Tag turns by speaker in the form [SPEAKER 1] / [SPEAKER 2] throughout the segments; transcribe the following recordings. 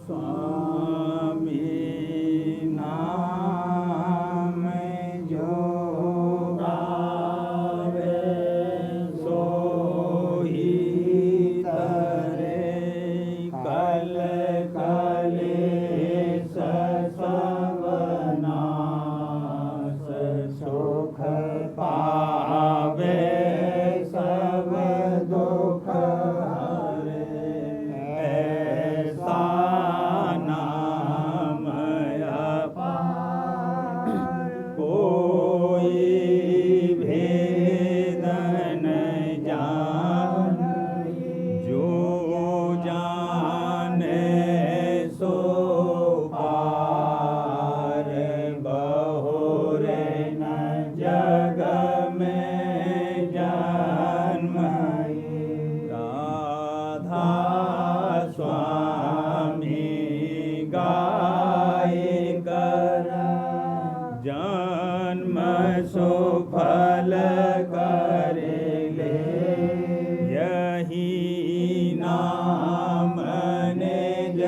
[SPEAKER 1] स्वामी नाम जो गावे सोई तरे कल कलेश सब नाश सुख पावे सब दुख हरे ऐसा नाम अपार कोई भेद न जाने जो जाने सो पार बहुरे न जग में जन्म राधा स्वामी गाय कर जन्म सुफल करे ले यही नाम निज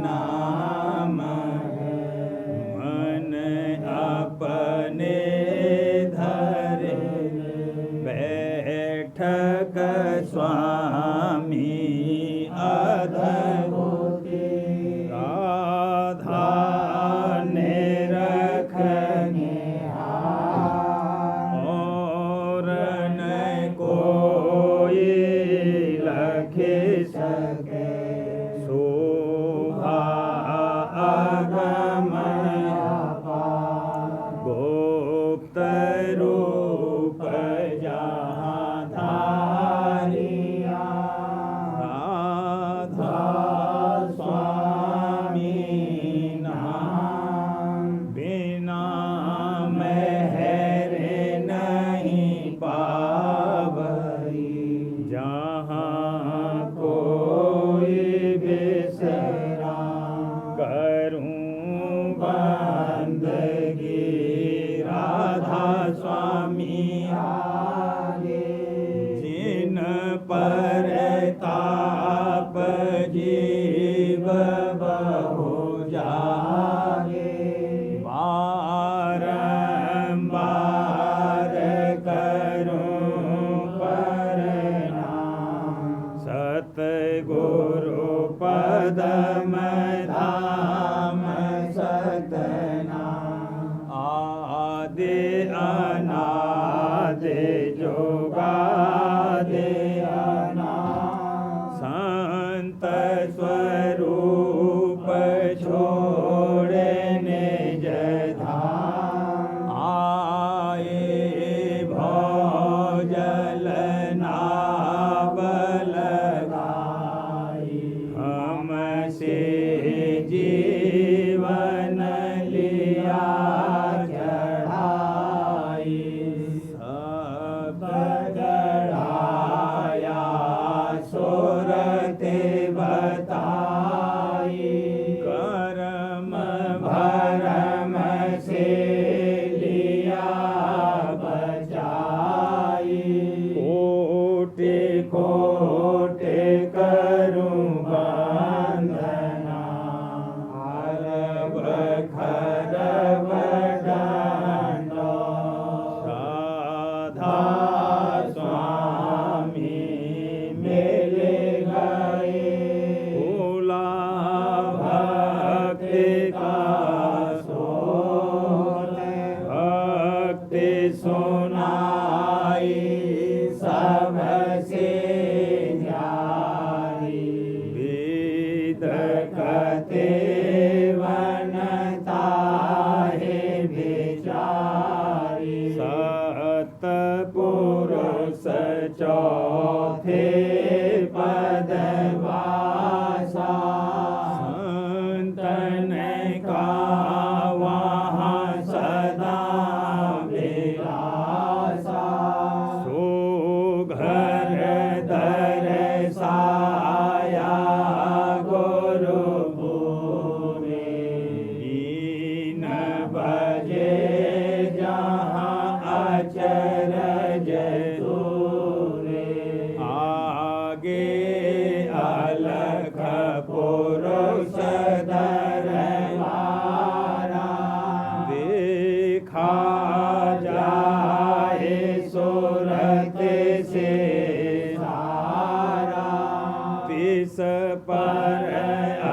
[SPEAKER 1] नाम मन अपने धरे बैठक स्वामी अधोति राधा ने रखने और न कोई लखे सके शोभा अगम गुप्त रूप जहाँ धारिया राधा स्वामी नाम बिना मेहरे नहीं पावई जहाँ कोई बिसरा करूं बंदगी राधा स्वामी आगे जिन पर ताप जीव बहु जागे बारंबार करूं प्रणाम सतगुरु पदम धाम सतनाम आदि अनादि जोगादि अनादि संत स्वरूप छोड़े निज धाम आए भोजल नाव लगाई हमसे जीवन लिया चढ़ाई सब गढ़ाया सुरते बताई कर्म भरम से लिया बचाई कोटि कोटि करूं वंदना अरब खरब दंडो राधा स्वामी मिल गए भोला भक्ति का सोत भक्ति सुनाई सबसे न्यारी वेद कते वनता है विचारी सतपुरुष चौथे पदवासा संतन का वहाँ सदा विलासा सो घर दरसाया गुरु पूरे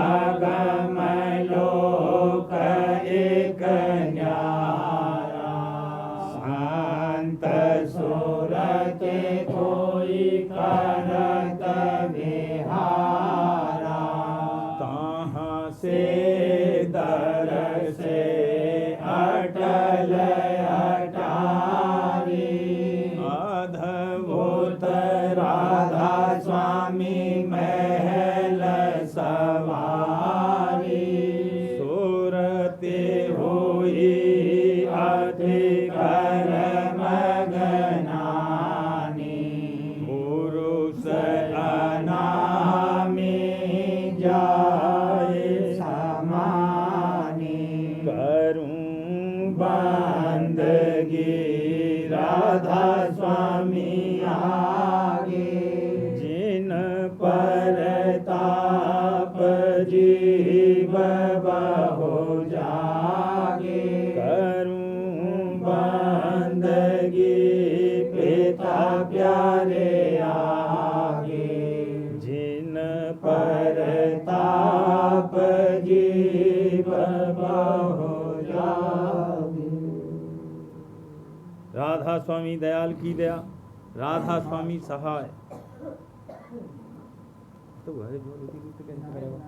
[SPEAKER 1] अगम लोक एक न्यारा शांत सुर के कोई करत विहारा तहाँ से दर से अटल अटारी अद्भुत राधा स्वामी महल सवारी सुरते हुई अति कर्म गनानी पुरुष अनामी जाए समानी करूं बंदगी राधा स्वामी आगे जिन पर ताप जीव बहु जागे करूं बंदगी पिता प्यारे आगे जिन पर ताप जीव बहु जागे। राधा स्वामी दयाल की दया, राधा स्वामी सहाय। तो वह जो कैसे करेगा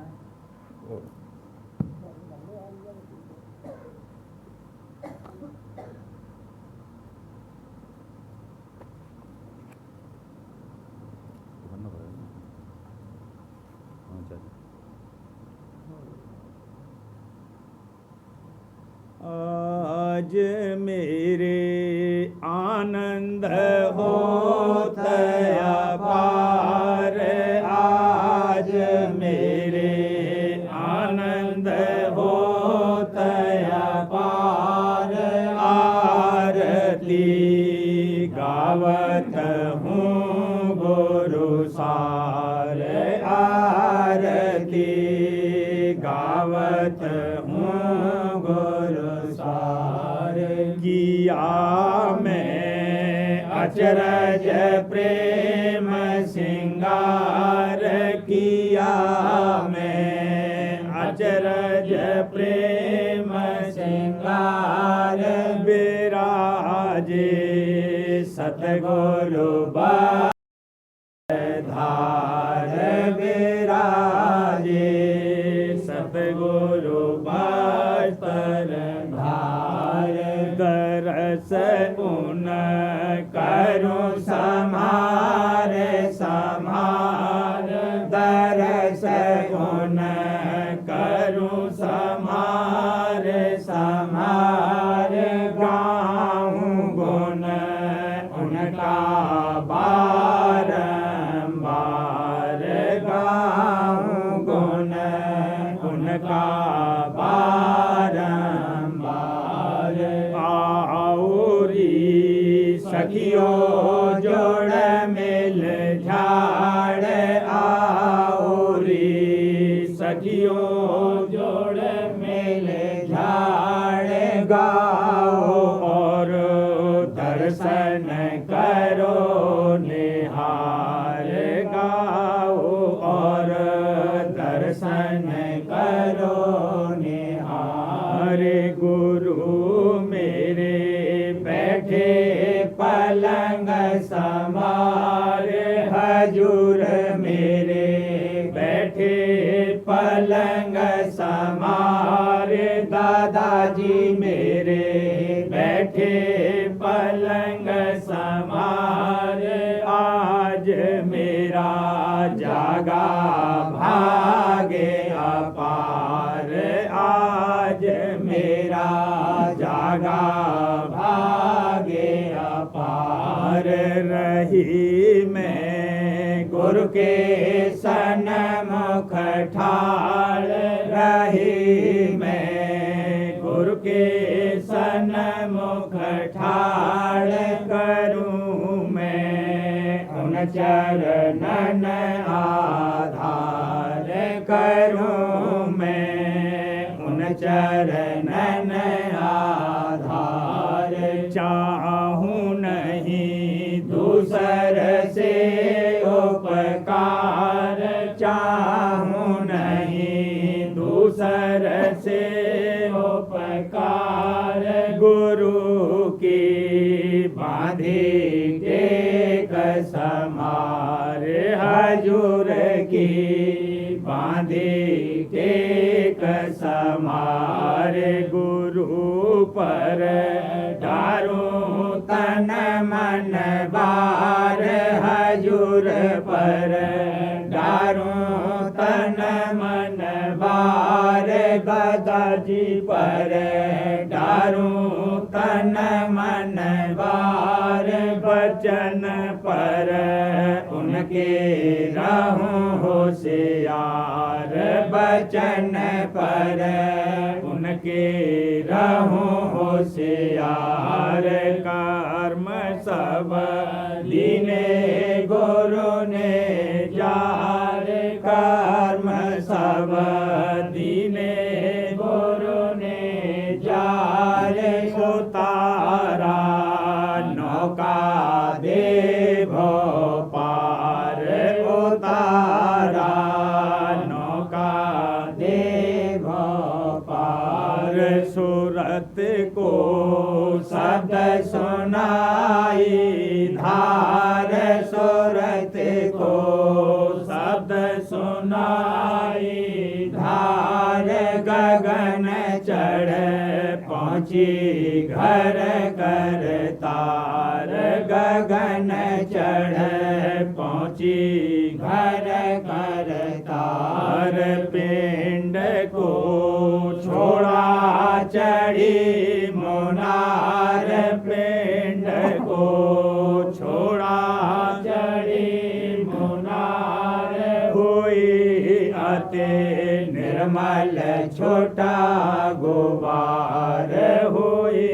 [SPEAKER 1] आज मेरे आनंद होत अपार आज मेरे आनंद होत अपार आरती गावत हूँ गुरु सार आरती गावत हूँ गुरु सार किया मैं अचरज प्रेम सिंगार किया मैं अचरज प्रेम सिंगार विराजे सतगुरु धार विराजे सतगुरु पर धार दरस उन करूं समार समार दरस उन करूं समार समार गाऊं गुण उनका बारंबार गाऊं गुण उनका बारंबार आउरी सखियों जोड़ मिल झाड़ आउरी सखियों जोड़ मिल झाड़ गाओ और दर्शन करो निहार गाओ और दर्शन करो निहार गुरु मेरे बैठे पलंग समार हजूर मेरे बैठे पलंग समार दादाजी मेरे बैठे पलंग समार आज मेरा जागा भागे अपार आज मेरा जागा भागे अपार रही मैं गुरु के सन्मुख ठाड़ रही मैं गुरु के सन्मुख ठाड़ करूं मैं उन चरणन आधार करूं मैं उन चरणन आधार चाहूं नहीं दूसर से उपकार चाहूं नहीं
[SPEAKER 2] टेक समारे गुरु पर डारूं तन मन बार हजूर पर डारूं तन मन बार गदाजी पर डारूं तन मन बार बचन पर उनके रहूं होशियार बचन पर उनके रहूं होशियार कर्म सब दीने गुरु ने जार कर्म सब दीने गुरु ने जार उतारा नौका दे पार उतारा नौका दे पार सूरत को शब्द सुनाई धार सूरत को शब्द सुनाई धार गगन चढ़ पहुँची घर कर तार गगन चढ़ पहुँची घर कर तार पिंड को छोड़ा चढ़ी मुनार पिंड को छोड़ा चढ़ी मुनार हुई अति निर्मल छोटा गुबार हुई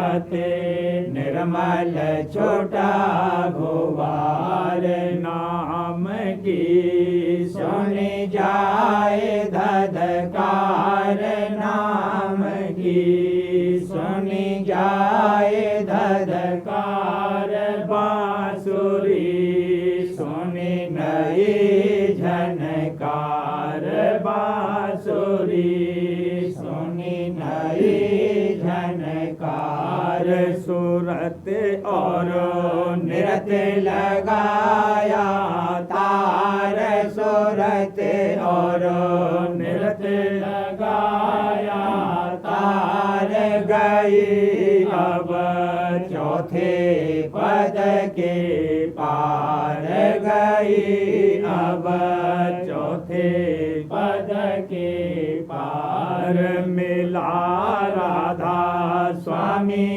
[SPEAKER 2] अति निर्मल छोटा गुबार नाम की सुनी जाए धधकार नाम की सुनी जाए धधकार बांसुरी सुनी नई झनकार बांसुरी सुनी नई झनकार सूरत और नृत्य लगाया तार सूरत और नृत्य लगाया तार गई अब चौथे पद के पार गई अब चौथे पद के पार मिला राधा स्वामी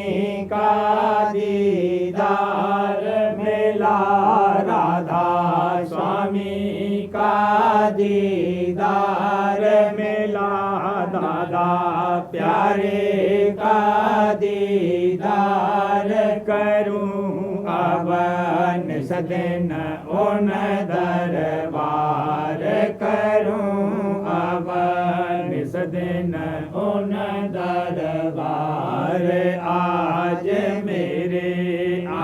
[SPEAKER 2] का दीदार मिला राधा स्वामी का दीदार मिला दादा प्यारे का दीदार करूं अब निसदिन उन दरबार करूं अब निसदिन उन दरबार आज मेरे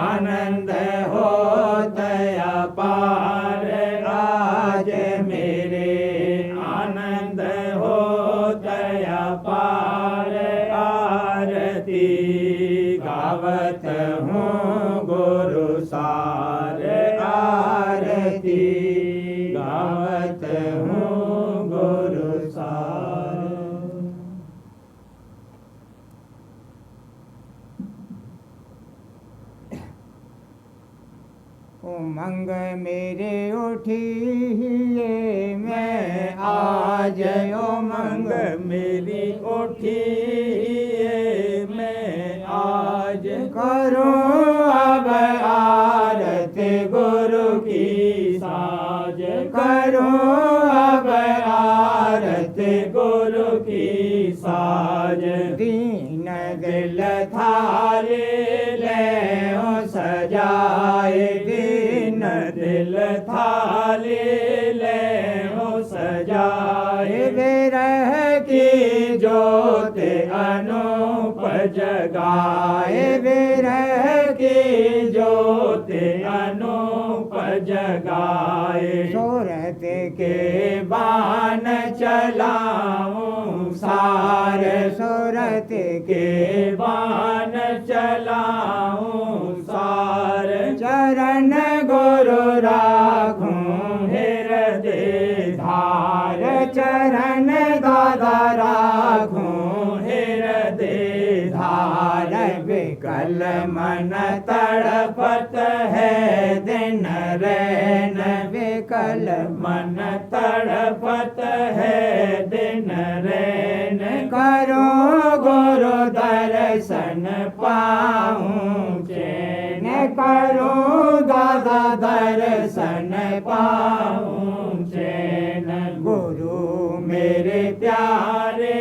[SPEAKER 2] आनंद हो दया पार आज मेरे आनंद हो दया पार आरती गावत हूँ गुरु सार आरती गावत हूँ गुरु सार। उमंग मेरे उठिए मैं आज उमंग मेरी उठिए मैं आज करूं अब आरती गुरु की साज करूं अब आरती गुरु की साज दीन दिल थाले ले सजाए दीन दिल थाले ले सजाए विरह की जोत अनूप जगाए विरह की जोत अनूप जगाए सूरत के बाण चलाऊं सार सूरत के बाण चलाऊं सार चरण गुरु राखूं हृदय धार चरण चरण दादा राखूं हृदय धार विकल मन तड़पत है दिन रैन विकल मन तड़पत है दिन रैन करो गुरु दर्शन पाऊं चैन करो दादा दर्शन पाऊं चैन गुरु मेरे प्यारे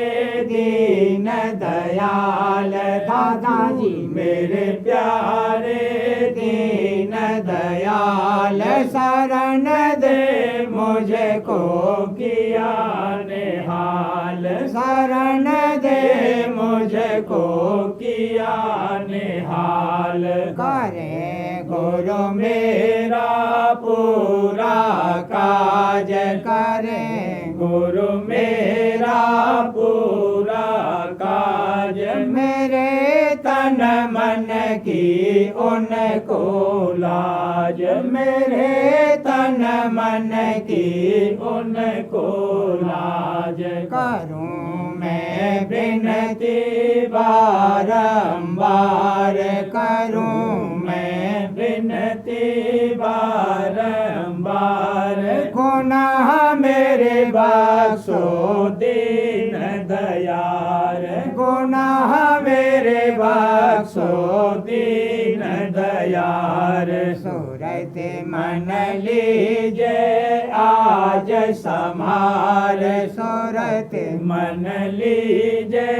[SPEAKER 2] दीन दयाल दादाजी मेरे प्यारे दीन दयाल शरण दे मुझे को किया निहाल शरण दे मुझे को किया निहाल करे गुरु मेरा पूरा काज करे गुरु मेरा पूरा काज मेरे तन मन की उनको लाज मेरे तन मन की उनको लाज करूं मैं विनती बारंबार करूं मैं विनती बारंबार गुनाह मेरे बख्शो दीन दयाल गुनाह मेरे बख्शो दीन दयाल सूरत मन लीजे आज समार सूरत मन लीजे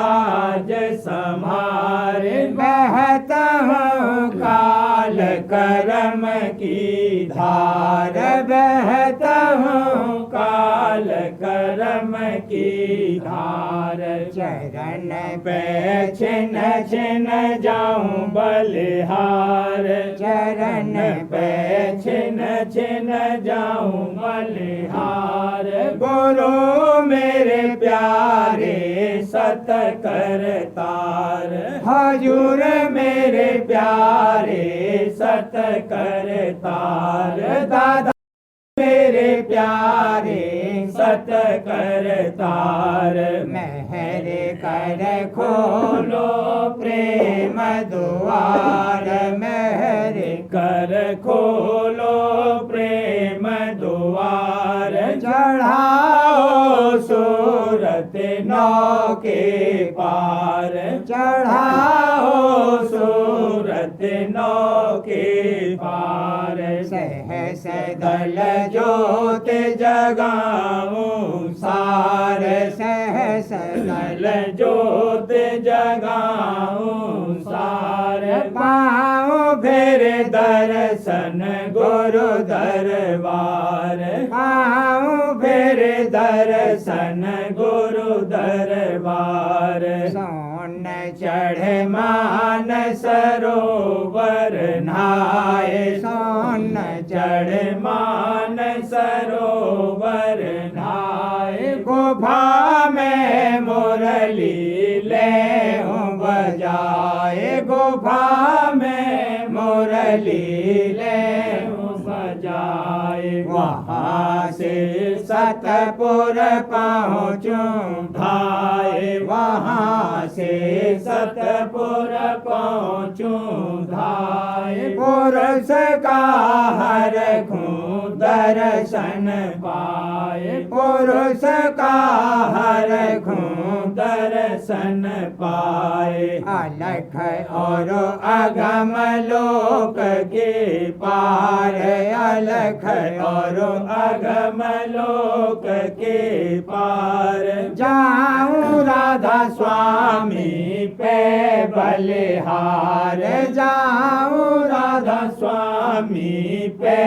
[SPEAKER 2] आज समार बहता हूँ काल करम की धार बहता हूँ काल करम की धार चरण पे छिन छिन जाऊं बलिहार चरण पे छिन छिन जाऊं बलिहार गुरु मेरे प्यारे सत करतार हजूर मेरे प्यारे सत करतार दादा मेरे प्यारे सत करतार मेहर कर खोलो प्रेम द्वार मेहर कर खोलो प्रेम द्वार चढ़ाओ सूरत नौ के पार चढ़ाओ सूरत नौ के पार सहस दल ज्योत जगाऊं सार सहस दल ज्योत जगाऊं सार पाऊं फिर दर्शन गुरु दरबार पाऊं फिर दर्शन गुरु दरबार सोन चढ़े मान सरोवर नहाए सोन चढ़े मान सरोवर नहाए गुफा में मुरली ले बजाए गुफा में मुरली ले बजाए वहाँ से सतपुर पहुँचूं धाए वहाँ से सतपुर पहुँचूं धाए पुरुष का हर खूं दर्शन पाए पुरुष का हर खूं दर्शन पाए अलख और अगम लोक के पार अलख और अगम लोक के पार जाऊं राधा स्वामी पे बलिहार जाऊं राधा स्वामी पे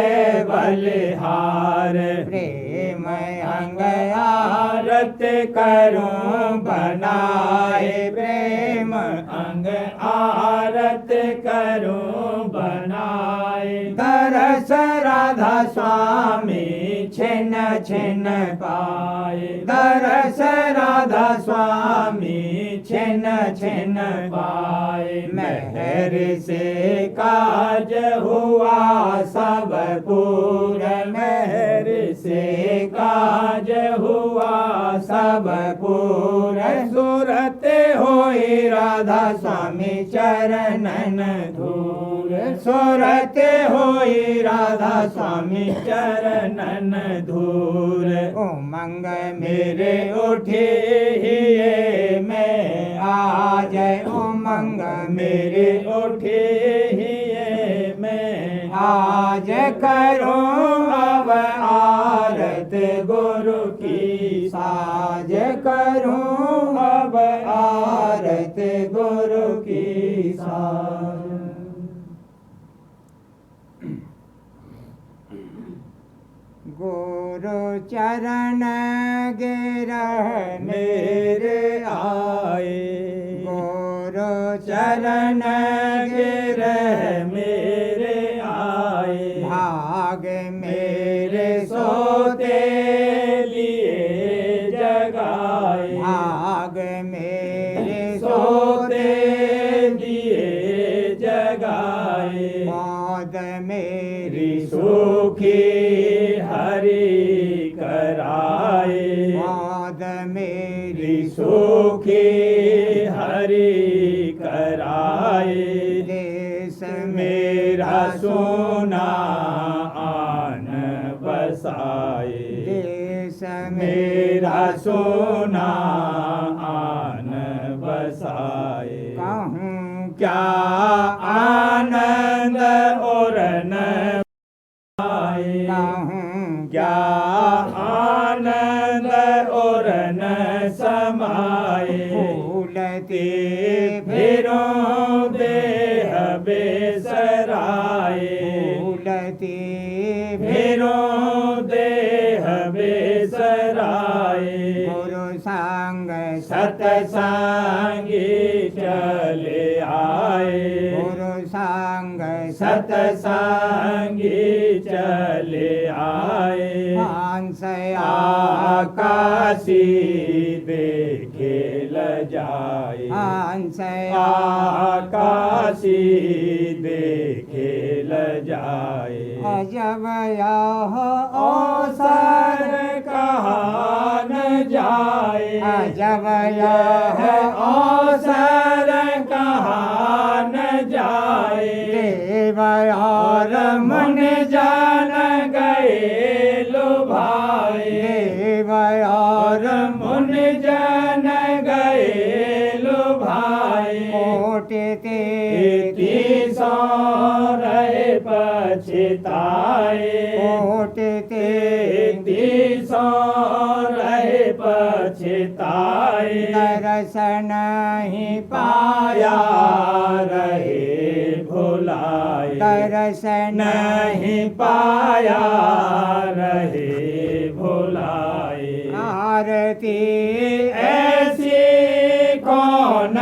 [SPEAKER 2] बलिहार प्रेम अंग आरत करूं बनाए प्रेम अंग आरत करूं बनाए दरस राधा स्वामी छिन छिन पाए दरस राधा स्वामी छिन छिन पाए मेहर से काज हुआ सब पूर मेहर से काज हुआ सब पूर सूरत होई राधा स्वामी चरणन धूर सूरत होई राधा स्वामी चरणन धूर उमंग मेरे उठे हिये मैं आज उमंग मेरे उठे हिये मैं आज करूं अब आरत गुरु की साज करूं अब आरत गुरु की साज गुरु चरण गिरह मेरे आए गुरु चरण गिरह मेरे आए भाग मेरे सोते लिए जगाए भाग मेरे सोते लिए जगाए मौत मेरी सुखी हरि कराए मौत मेरी सुखी हरि कराए देश मेरा सोना आन बसाए देश मेरा सोना आन बसाए कहूँ क्या आनंद और न कहूँ क्या आनंद और न समाए फूलते फिरों देह बेसराए फूलते फिरों देह बेसराए गुरु संग सतसंगी चले आए गुरु संग सतसंगी चले आए हंस आकाशी देखे ल जाए हंस आकाशी देखे ल जाए अजब यह अवसर कहाँ न जाए अजब यह अवसर कहाँ न जाए देव और मन जान गए लुभाए देव और मन जान गए लुभाए कोटते तीसो रहे पछताए कोटते तीसो रहे पछताए दर्शन ही पाया रहे भुलाए दर्शन नहीं पाया रहे भुलाए आरती ऐसी कौन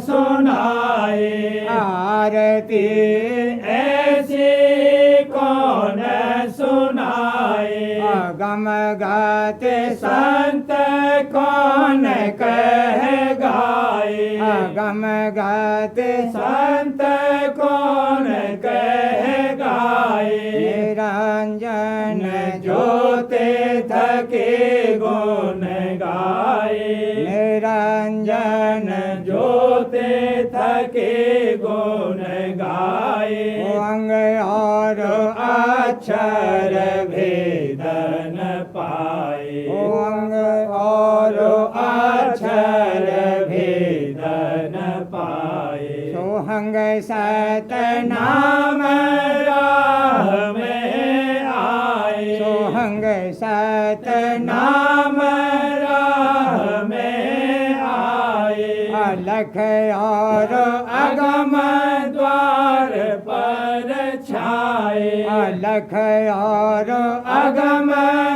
[SPEAKER 2] सुनाए आरती ऐसी कौन सुनाए अगम गाते संत कौन कह गाए अगम गाते संत कौन कह गाए निरंजन जोते थके गुण गाए निरंजन जोते थके गुण गाए अंग और अक्षर भेदन पाए अंग और अक्षर भेदन पाए सोहंग सत नाम राह में आए सोहंग सत नाम राह में आए अलख और अगम द्वार पर छाए अलख और अगम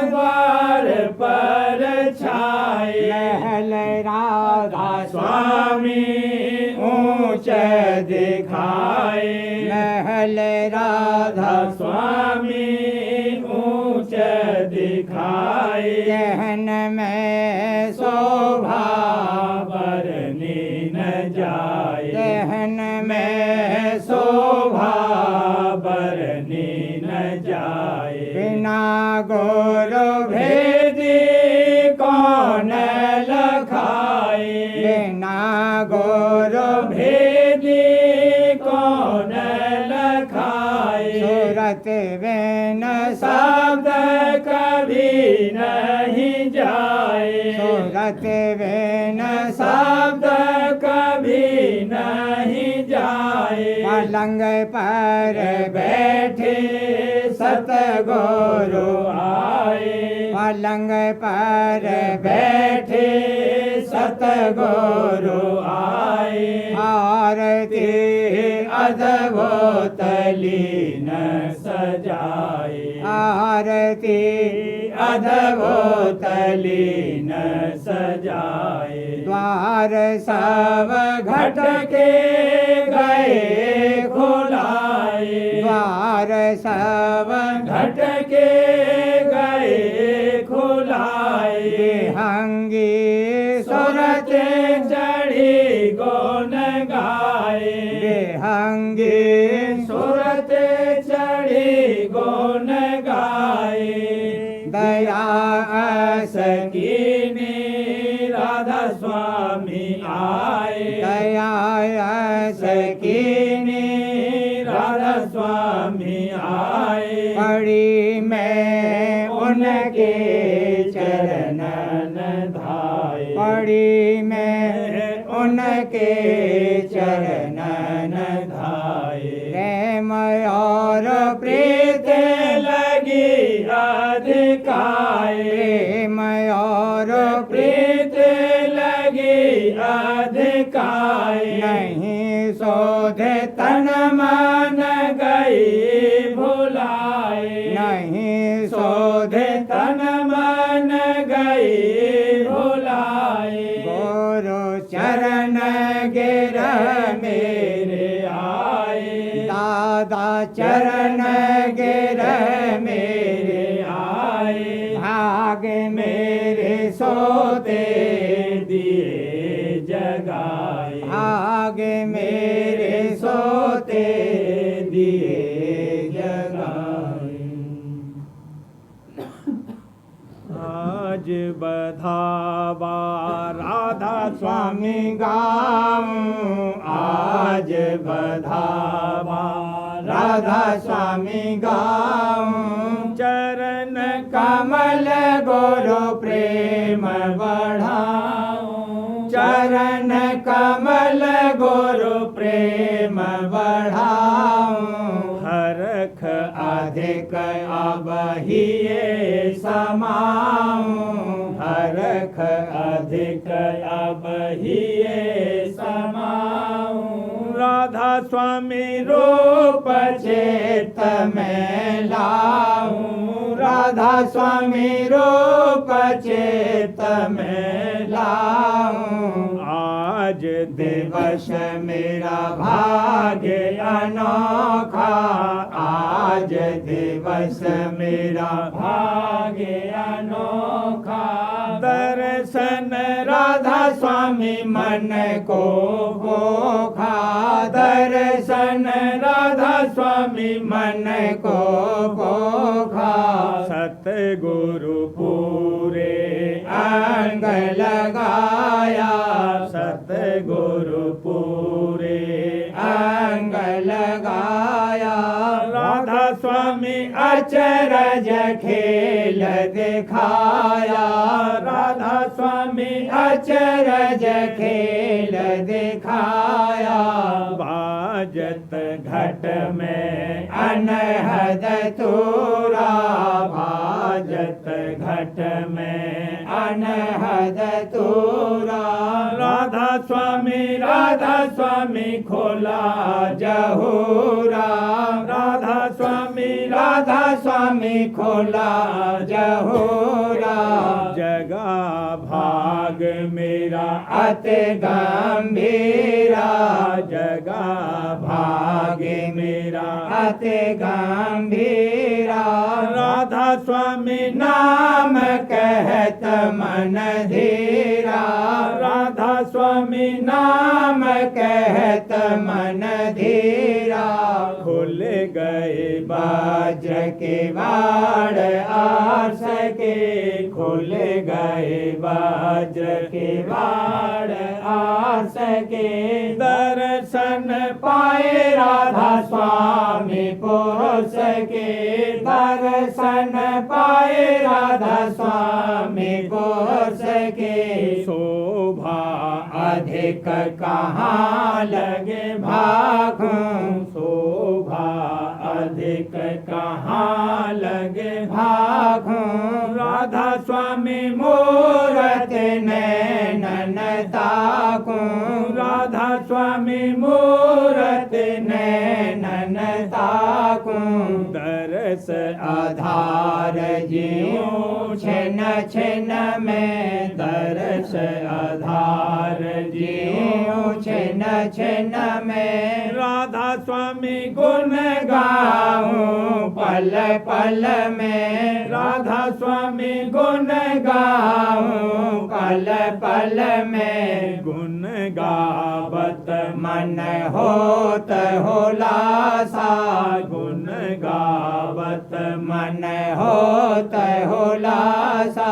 [SPEAKER 2] द्वार पर छाए महल राधा स्वामी ऊंच दिखाए महल राधा स्वामी ऊंच दिखाए गहन में शोभा बरनी न जाए गहन में शोभा बरनी न जाए बिना गुरु भेदी कौन बिन शब्द कभी नहीं जाए, सूरत बिन शब्द कभी नहीं जाए। पलंग पर बैठे सतगुरु आए, पलंग पर बैठे सतगुरु आए। आरती अद्भुत लीन सजाए, आरती अद्भुत लीन सजाए। द्वार सब घट के गए खुलाए, द्वार सब घट के गए खुलाए। विहंगी सुरत चढ़ी गुण गाए, विहंगी सुरत चढ़ी गुण गाए। दया सकीनी राधा स्वामी आए, दया सकीनी राधा स्वामी आए। पड़ी मैं उनके चरणन धाए, पड़ी मैं उनके चरणन धाए। प्रेम और प्रीत लगी अधिकाए, प्रेम और प्रीत लगी अधिकाए। नहीं शोधे तन मन गई भुलाए, नहीं शोधे तन मन गई भुलाए। गुरु चरण गिर मेरे आए, दादा चरण गिर मेरे आए। भाग मेरे सोते दिए जगाए, भाग मेरे सोते दिए जगाए।
[SPEAKER 1] आज बधावा राधा
[SPEAKER 2] स्वामी गाऊं, आज बधावा राधा स्वामी गाऊं। चरण कमल गुरु प्रेम बढ़ाऊं, चरण कमल गुरु प्रेम बढ़ाऊं। हरख अधिक अब ही समाऊं, हरख अधिक अब ही समाऊं। राधा स्वामी रूप चेत में लाऊं, राधा स्वामी रूप चेत में लाऊं। आज दिवस मेरा भाग्य अनोखा, आज दिवस मेरा भाग्य अनोखा। दर्शन राधा स्वामी मन को भोखा, दर्शन राधा स्वामी मन को भोखा। सतगुरु पूरे अंग लगाया, सतगुरु पूरे अंग लगाया। राधा स्वामी अचरज खेल दिखाया, राधा स्वामी अचरज खेल दिखाया। बाजत घट में अनहद तूरा, बाजत घट में अनहद तूरा। राधा स्वामी खोला जहूरा, राधा स्वामी खोला जहूरा। जगा भाग मेरा अति गंभीरा, जगा भाग मेरा अति गंभीरा। राधा स्वामी नाम कहत मन धीरा, राधा स्वामी नाम कहत मन धीरा। खुल गए वज्र के बाण आस के, खुल गए वज्र के बाण आस के। दर्शन पाए राधा स्वामी पुरुष के दर्शन पाए राधा स्वामी पुरुष के
[SPEAKER 1] शोभा
[SPEAKER 2] अधिक कहाँ लगे भागूं
[SPEAKER 1] शोभा अधिक कहाँ लगे
[SPEAKER 2] भागूं
[SPEAKER 1] राधा स्वामी
[SPEAKER 2] मूरत नैनन ताकूं
[SPEAKER 1] राधा स्वामी
[SPEAKER 2] मूरत नैनन ताकूं
[SPEAKER 1] दरस
[SPEAKER 2] आधार जीऊं छिन छिन में
[SPEAKER 1] दरस आधार
[SPEAKER 2] जीऊं छिन छिन में
[SPEAKER 1] राधा स्वामी गुण
[SPEAKER 2] गाऊं पल पल में
[SPEAKER 1] राधा स्वामी
[SPEAKER 2] गुण गाऊं पल पल में
[SPEAKER 1] गुण गावत
[SPEAKER 2] मन होत हुलासा
[SPEAKER 1] गुण गावत
[SPEAKER 2] मन होत हुलासा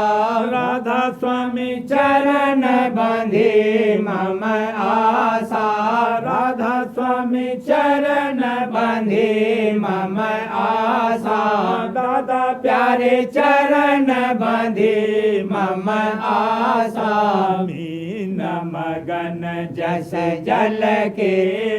[SPEAKER 1] राधा स्वामी
[SPEAKER 2] चरण बंधी मम आशा
[SPEAKER 1] राधा स्वामी
[SPEAKER 2] चरण बंधी मम आशा
[SPEAKER 1] दादा
[SPEAKER 2] प्यारे चरण बंधी मम आशा
[SPEAKER 1] मीन मगन
[SPEAKER 2] जस जल के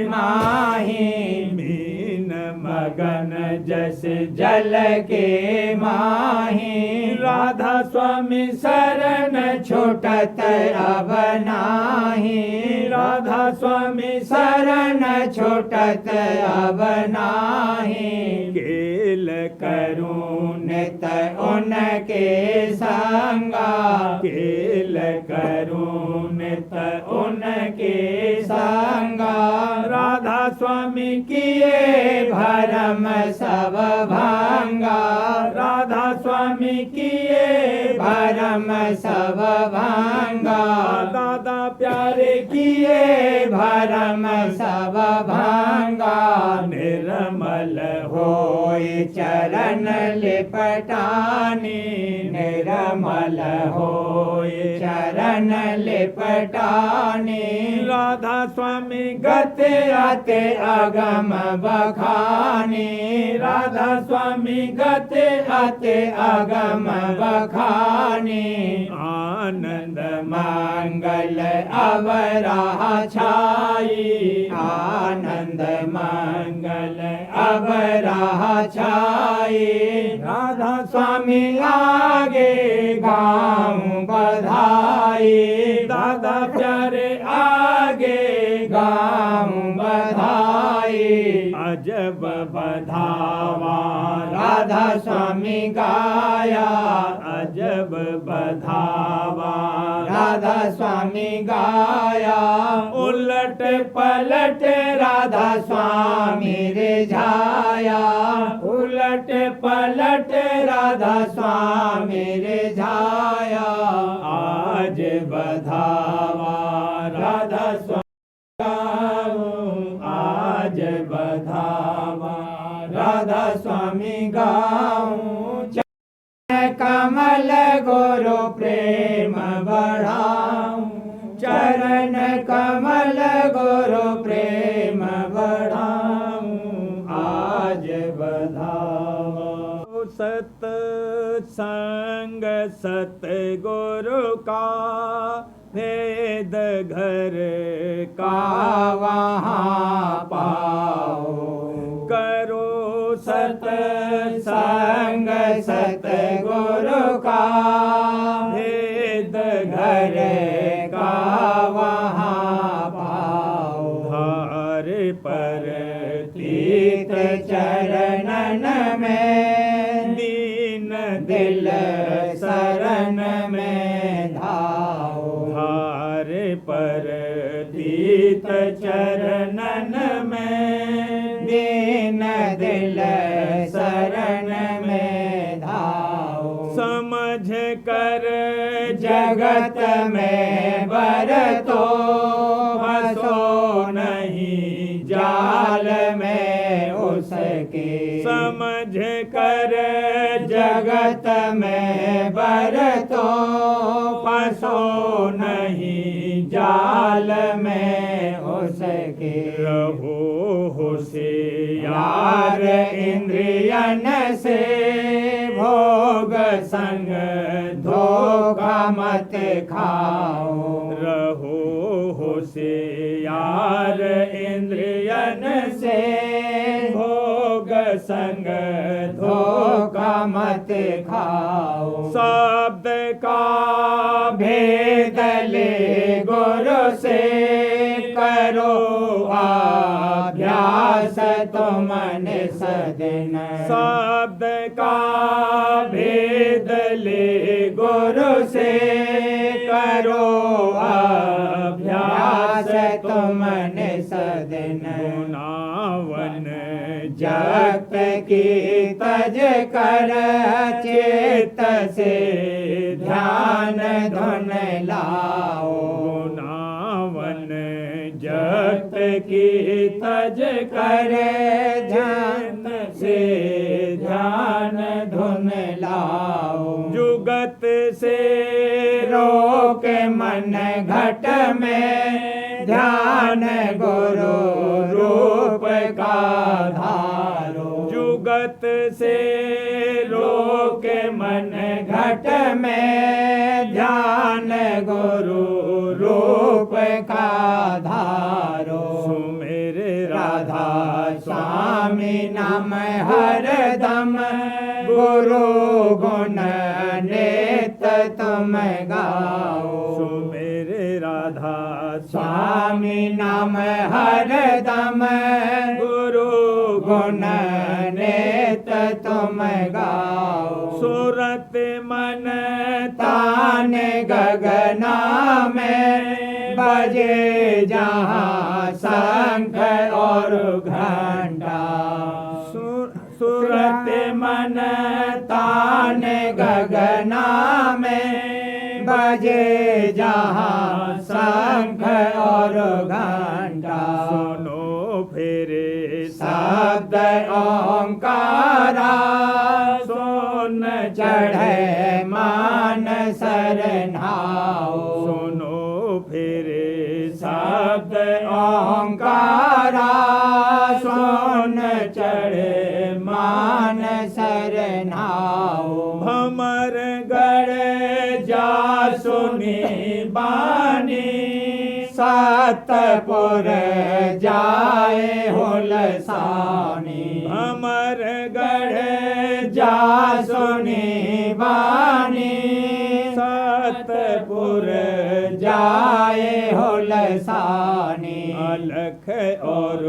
[SPEAKER 2] माही
[SPEAKER 1] मीन मगन
[SPEAKER 2] जस जल के माही
[SPEAKER 1] राधा स्वामी
[SPEAKER 2] शरण छूटत अब नाही
[SPEAKER 1] राधा स्वामी
[SPEAKER 2] शरण छूटत अब नाही
[SPEAKER 1] केल करूं
[SPEAKER 2] नित उनके संगा
[SPEAKER 1] केल करूं नित
[SPEAKER 2] उनके संगा
[SPEAKER 1] राधा स्वामी
[SPEAKER 2] किए भरम सब भांगा
[SPEAKER 1] राधा स्वामी
[SPEAKER 2] किए भरम सब भांगा
[SPEAKER 1] दादा प्यारे
[SPEAKER 2] किए भरम सब भांगा
[SPEAKER 1] निर्मल
[SPEAKER 2] होय चरण लिपटानी निर्मल होय चरण लिपटानी
[SPEAKER 1] राधा स्वामी
[SPEAKER 2] गते आते अगम बखानी राधा स्वामी गते आते अगम बखानी
[SPEAKER 1] आनंद
[SPEAKER 2] मंगल अवराह छाई आनंद मंगल अवराह छाई राधा स्वामी आगे गाऊं बधाई दादा प्यारे आगे गाऊं बधाई
[SPEAKER 1] अजब बधावा
[SPEAKER 2] राधा स्वामी गाया
[SPEAKER 1] अजब बधावा
[SPEAKER 2] राधा स्वामी गाया उलट पलट राधा स्वामी रिझाया उलट पलट राधा स्वामी रिझाया
[SPEAKER 1] आज बधावा राधा स्वामी आज बधावा
[SPEAKER 2] राधा स्वामी गाऊं कमल गुरु प्रेम बढ़ाऊं चरण कमल गुरु प्रेम बढ़ाऊं आज बधावा
[SPEAKER 1] सत संग सत गुरु का भेद घर का
[SPEAKER 2] वहाँ पाओ
[SPEAKER 1] करो
[SPEAKER 2] सत संग सत गुरु का
[SPEAKER 1] भेद
[SPEAKER 2] घर का वहाँ पाओ
[SPEAKER 1] धार पर
[SPEAKER 2] तीत चरणन में
[SPEAKER 1] दीन
[SPEAKER 2] दिल शरण में धाओ
[SPEAKER 1] धार पर तीत चरणन में
[SPEAKER 2] दीन दिल शरण में धाओ
[SPEAKER 1] समझ कर
[SPEAKER 2] जगत में बरतो फंसो नहीं जाल में उसके
[SPEAKER 1] समझ कर
[SPEAKER 2] जगत में बरतो फंसो नहीं जाल में उसके
[SPEAKER 1] रहो
[SPEAKER 2] होशियार इंद्रियन से भोग संग धोखा मत खाओ।
[SPEAKER 1] रहो होशियार इंद्रियन
[SPEAKER 2] से
[SPEAKER 1] भोग संग
[SPEAKER 2] धोखा मत खाओ।
[SPEAKER 1] शब्द का
[SPEAKER 2] भेद ले गुरु से करो अभ्यास तुम निसदिन।
[SPEAKER 1] शब्द का
[SPEAKER 2] भेद ले गुरु से करो अभ्यास तुम निसदिन।
[SPEAKER 1] गुनावन
[SPEAKER 2] जगत की तज कर चित्त से ध्यान धुन लाओ।
[SPEAKER 1] गुनावन जगत की तज
[SPEAKER 2] कर ध्यान से ध्यान धुन लाओ।
[SPEAKER 1] जुगत से
[SPEAKER 2] रोक मन घट में ध्यान गुरु रूप का धारो।
[SPEAKER 1] जुगत से
[SPEAKER 2] रोक मन घट में ध्यान गुरु रूप का धारो।
[SPEAKER 1] सुमेरे
[SPEAKER 2] राधा स्वामी नाम हरदम गुरु गुण नित तुम गाओ।
[SPEAKER 1] सुमेरे राधा
[SPEAKER 2] स्वामी नाम हरदम गुरु गुण नित तुम गाओ।
[SPEAKER 1] सुरत मन
[SPEAKER 2] तान गगना में बजे जहाँ शंख और घंटा। सुरत मन तान गगना में बजे जहाँ शंख और घंटा।
[SPEAKER 1] सुनो फेरे
[SPEAKER 2] शब्द ओंकारा सुन चढ़े मान सरनाओ।
[SPEAKER 1] सुनो फेरे
[SPEAKER 2] शब्द ओंकारा सुन चढ़े मान सरनाओ।
[SPEAKER 1] भमर
[SPEAKER 2] गढ़ जा सुनी बानी सतपुर जाए हुलसानी।
[SPEAKER 1] भमर गढ़
[SPEAKER 2] जा सुनी बानी सतपुर जाए हुलसानी।
[SPEAKER 1] अलख और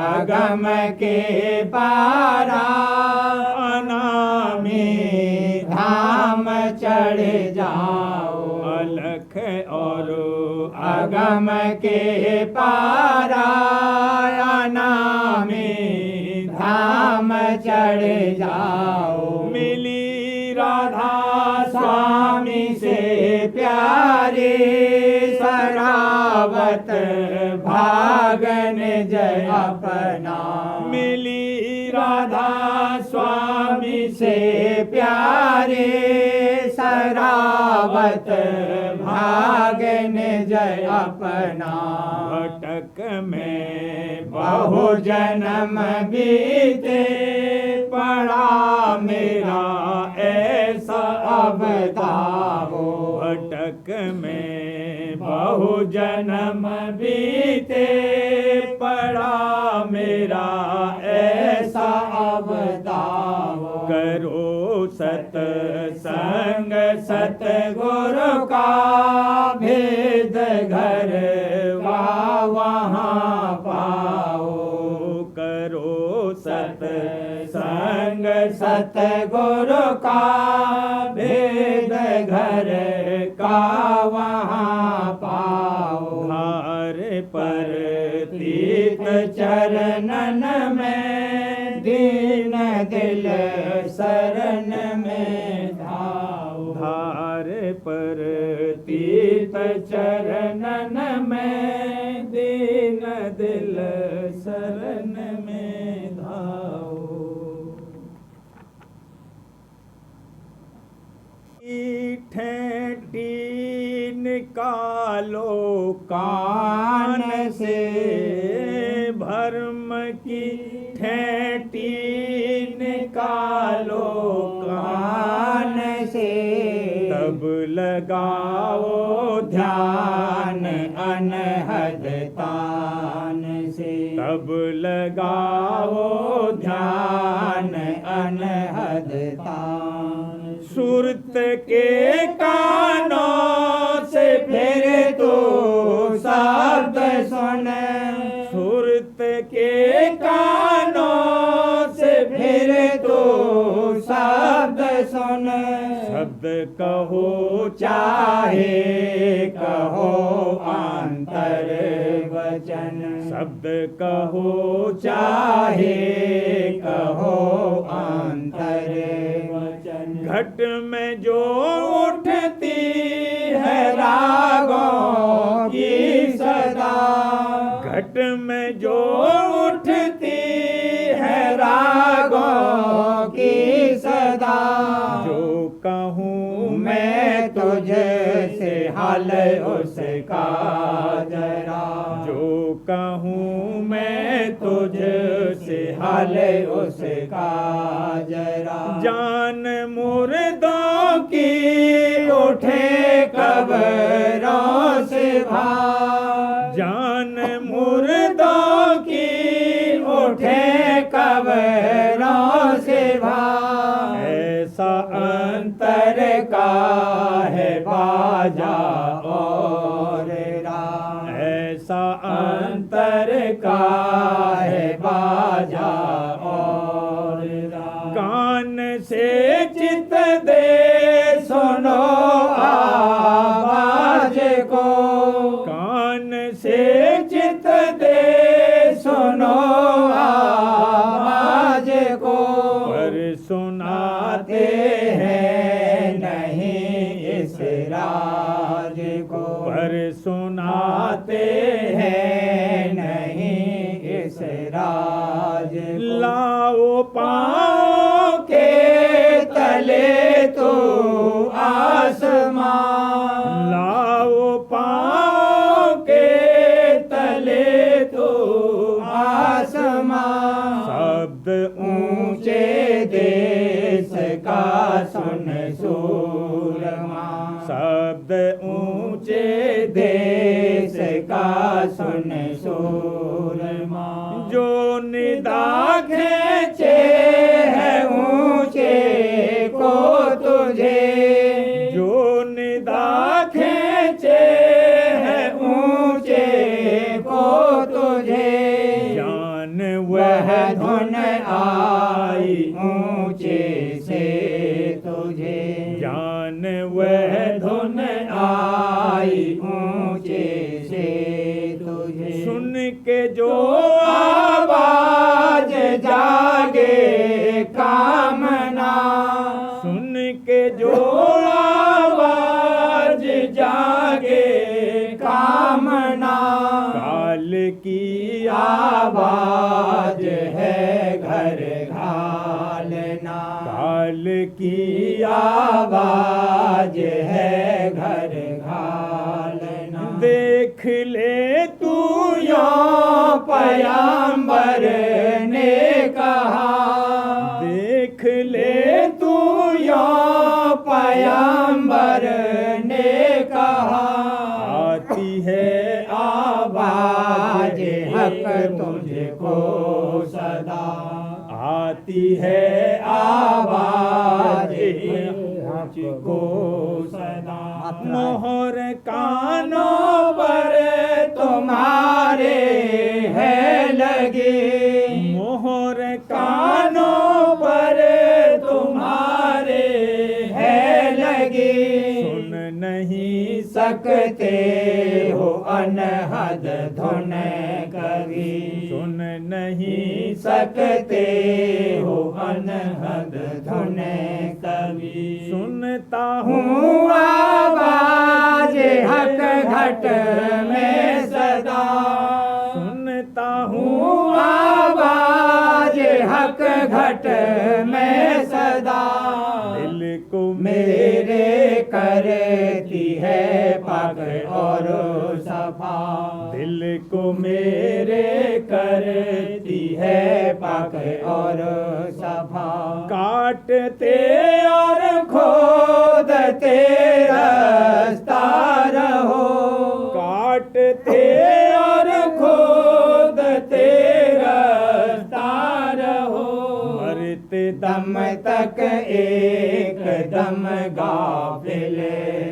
[SPEAKER 2] अगम के पारा अनामी धाम चढ़ जाओ।
[SPEAKER 1] अलख और
[SPEAKER 2] अगम के पारा अनामी धाम चढ़ जाओ।
[SPEAKER 1] मिली
[SPEAKER 2] राधा स्वामी से प्यारी सरावत भागन जय अपना।
[SPEAKER 1] मिली
[SPEAKER 2] राधा स्वामी से प्यारे सरावत भागन जय अपना।
[SPEAKER 1] भटक में
[SPEAKER 2] बहु जन्म बीते पड़ा मेरा ऐसा अब ताबो।
[SPEAKER 1] भटक में
[SPEAKER 2] बहु जन्म बीते पड़ा मेरा ऐसा अब दावो।
[SPEAKER 1] करो
[SPEAKER 2] सत्संग सतगुरु का भेद घर वहाँ पाओ।
[SPEAKER 1] करो
[SPEAKER 2] सत्संग सतगुरु का भेद घर का वहाँ पाओ।
[SPEAKER 1] धार
[SPEAKER 2] पर तीत चरणन में दीन दिल शरण में धाओ।
[SPEAKER 1] धार पर
[SPEAKER 2] तीत चरणन में दीन दिल शरण में धाओ।
[SPEAKER 1] ठेठी निकालो
[SPEAKER 2] कान से
[SPEAKER 1] धर्म की ठेठी निकालो
[SPEAKER 2] कान से,
[SPEAKER 1] तब लगाओ
[SPEAKER 2] ध्यान अनहद तान से,
[SPEAKER 1] तब लगाओ
[SPEAKER 2] ध्यान अनहद तान।
[SPEAKER 1] सुरत के कानों से
[SPEAKER 2] फिर तो शब्द सुन,
[SPEAKER 1] सुरत के कानों से
[SPEAKER 2] फिर तो शब्द सुन।
[SPEAKER 1] शब्द कहो
[SPEAKER 2] चाहे कहो अंतर वचन,
[SPEAKER 1] शब्द कहो
[SPEAKER 2] चाहे कहो अंतर वचन।
[SPEAKER 1] घट में जो उठती है
[SPEAKER 2] रागों की सदा,
[SPEAKER 1] घट में जो उठती है
[SPEAKER 2] रागों की सदा।
[SPEAKER 1] जो कहूँ
[SPEAKER 2] मैं तुझसे हाल उसका जरा,
[SPEAKER 1] जो कहूँ मैं
[SPEAKER 2] तुझसे हाल उसका जरा।
[SPEAKER 1] जान मुर्दों की
[SPEAKER 2] उठे कब्रों से भार,
[SPEAKER 1] जान मुर्दों की
[SPEAKER 2] उठे कब्रों से भार।
[SPEAKER 1] ऐसा
[SPEAKER 2] अंतर का है बाजा और राग,
[SPEAKER 1] ऐसा
[SPEAKER 2] अंतर का है बाजा और राग।
[SPEAKER 1] कान से चित
[SPEAKER 2] दे सुनो आवाज को,
[SPEAKER 1] कान से
[SPEAKER 2] चित दे सुनो आवाज को।
[SPEAKER 1] पर सुनाते
[SPEAKER 2] हैं नहीं इस राज को,
[SPEAKER 1] पर सुनाते
[SPEAKER 2] हैं नहीं इस राज को।
[SPEAKER 1] लाओ पाओ
[SPEAKER 2] के तले तो आसमां,
[SPEAKER 1] लाओ पाओ के
[SPEAKER 2] तले तो आसमां।
[SPEAKER 1] शब्द
[SPEAKER 2] ऊंचे देश का सुन सूरमा,
[SPEAKER 1] शब्द ऊंचे
[SPEAKER 2] देश का सुन सूरमा।
[SPEAKER 1] जो निदा
[SPEAKER 2] खींचे है ऊंचे को तुझे,
[SPEAKER 1] जो निदा
[SPEAKER 2] खींचे है ऊंचे को तुझे।
[SPEAKER 1] जान
[SPEAKER 2] वह धुन आई ऊंचे से तुझे,
[SPEAKER 1] जान
[SPEAKER 2] वह धुन आई ऊंचे से तुझे।
[SPEAKER 1] सुन के जो
[SPEAKER 2] आवाज जागे कामना,
[SPEAKER 1] सुन के जो
[SPEAKER 2] आवाज जागे कामना।
[SPEAKER 1] काल की
[SPEAKER 2] आवाज है घर घालना,
[SPEAKER 1] काल की
[SPEAKER 2] आवाज है घर घालना।
[SPEAKER 1] देख ले तू
[SPEAKER 2] यो पयंबर ने कहा,
[SPEAKER 1] देख ले
[SPEAKER 2] तू यो पयंबर ने कहा।
[SPEAKER 1] आती है
[SPEAKER 2] आवाज हक तुझको सदा,
[SPEAKER 1] आती है
[SPEAKER 2] आवाज को सदा।
[SPEAKER 1] मोहर
[SPEAKER 2] कानों पर तुम्हारे है लगी,
[SPEAKER 1] मोहर
[SPEAKER 2] कानों पर तुम्हारे है लगी।
[SPEAKER 1] सुन नहीं
[SPEAKER 2] सकते हो अनहद धुन कभी,
[SPEAKER 1] सुन नहीं
[SPEAKER 2] सकते हो अनहद धुन कभी।
[SPEAKER 1] सुनता हूँ
[SPEAKER 2] हूँ आवाज हक घट में सदा,
[SPEAKER 1] सुनता हूँ
[SPEAKER 2] हूँ आवाज हक घट में सदा।
[SPEAKER 1] दिल को
[SPEAKER 2] मेरे करती है पग और सफा।
[SPEAKER 1] दिल को
[SPEAKER 2] मेरे करती है पाक और सफा।
[SPEAKER 1] काटते
[SPEAKER 2] और खोदते रास्ता रहो,
[SPEAKER 1] काटते
[SPEAKER 2] और खोदते रास्ता रहो।
[SPEAKER 1] मरते
[SPEAKER 2] दम तक एक दम गाफिल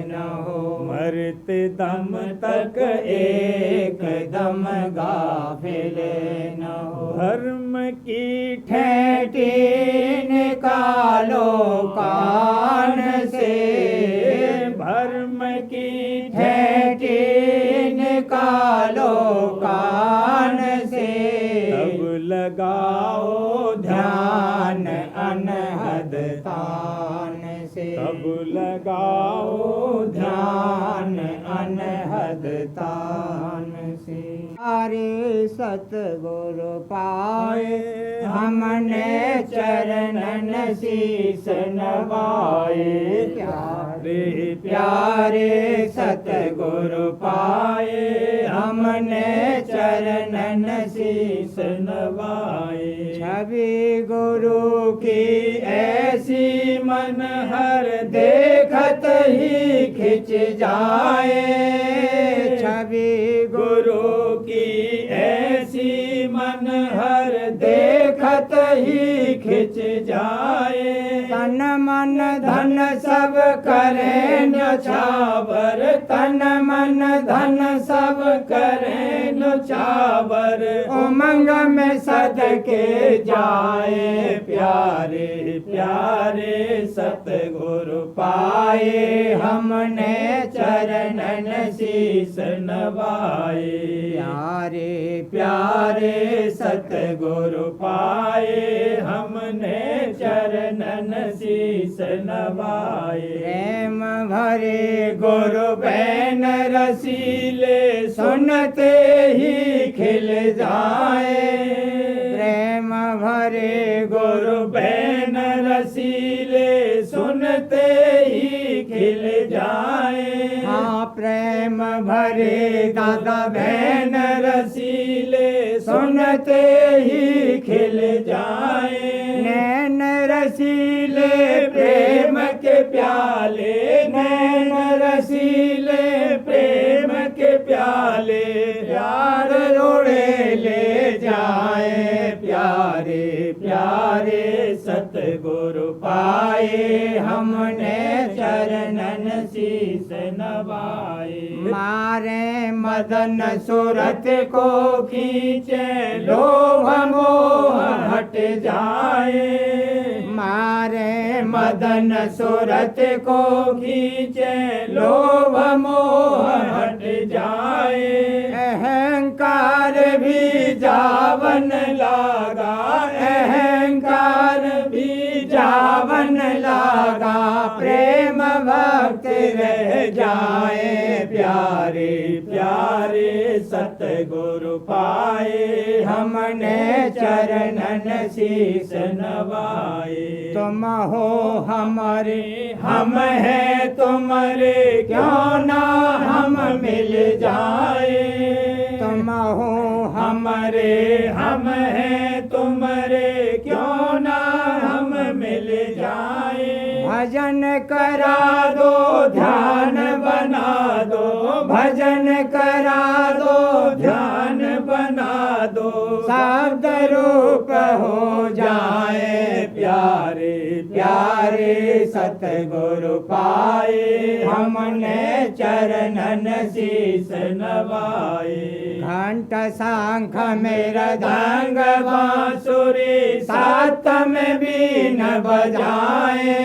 [SPEAKER 2] न हो,
[SPEAKER 1] मरते दम
[SPEAKER 2] तक एक दम गाफिल न हो।
[SPEAKER 1] धर्म की
[SPEAKER 2] ठेठी निकालो कान से,
[SPEAKER 1] धर्म की
[SPEAKER 2] ठेठी निकालो कान से।
[SPEAKER 1] तब लगाओ
[SPEAKER 2] ध्यान अनहद तान से,
[SPEAKER 1] तब लगाओ
[SPEAKER 2] ध्यान अनहद तान से। सारे सतगुरु पाए हमने चरणन शीस नवाए। प्यारे प्यारे सतगुरु पाए हमने चरणन शीस नवाए। छवि गुरु की ऐसी मन हर देखत ही खिंच जाए। छवि गुरु की ऐसी मन हर देखत ही खिंच जाए। तन मन धन सब करें न्योछावर, तन मन धन सब करें न्योछावर। उमंग में सदके जाए प्यारे प्यारे सतगुरु पाए हमने चरणन शीस नवाए। प्यारे प्यारे सतगुरु पाए हमने चरणन शीस नवाए। प्रेम भरे गुरु बैन रसीले सुनते ही खिल जाए। प्रेम भरे गुरु बैन रसीले सुनते ही खिल जाए। हाँ प्रेम भरे दादा बहन रसीले सुनते ही खिल जाए। नैन रसीले प्रेम के प्याले, नैन रसीले प्रेम के प्याले। प्यार रोड़े ले जाए प्यारे प्यारे सतगुरु पाए हमने चरणन शीस नवाए। मारे मदन सूरत को खींचे लोभ मोह हट जाए। मारे मदन सूरत को खींचे लोभ मोह हट जाए। अहंकार भी जावन लागा, अहंकार भी जावन लागा। प्रेम भक्त रह जाए प्यारे प्यारे सतगुरु पाए हमने चरणन शीस नवाए। तुम हो हमारे हम हैं तुम्हारे, क्यों ना हम मिल जाए। तुम हो हमारे हम हैं तुम्हारे, क्यों ना हम मिल जाए। भजन करा दो ध्यान बना दो, भजन करा दो ध्यान बना दो। शब्द रूप हो जाए प्यारे प्यारे सतगुरु पाए हमने चरणन शीस नवाए। घंट शंख मृदंग बांसुरी साथ में बीन बजाए।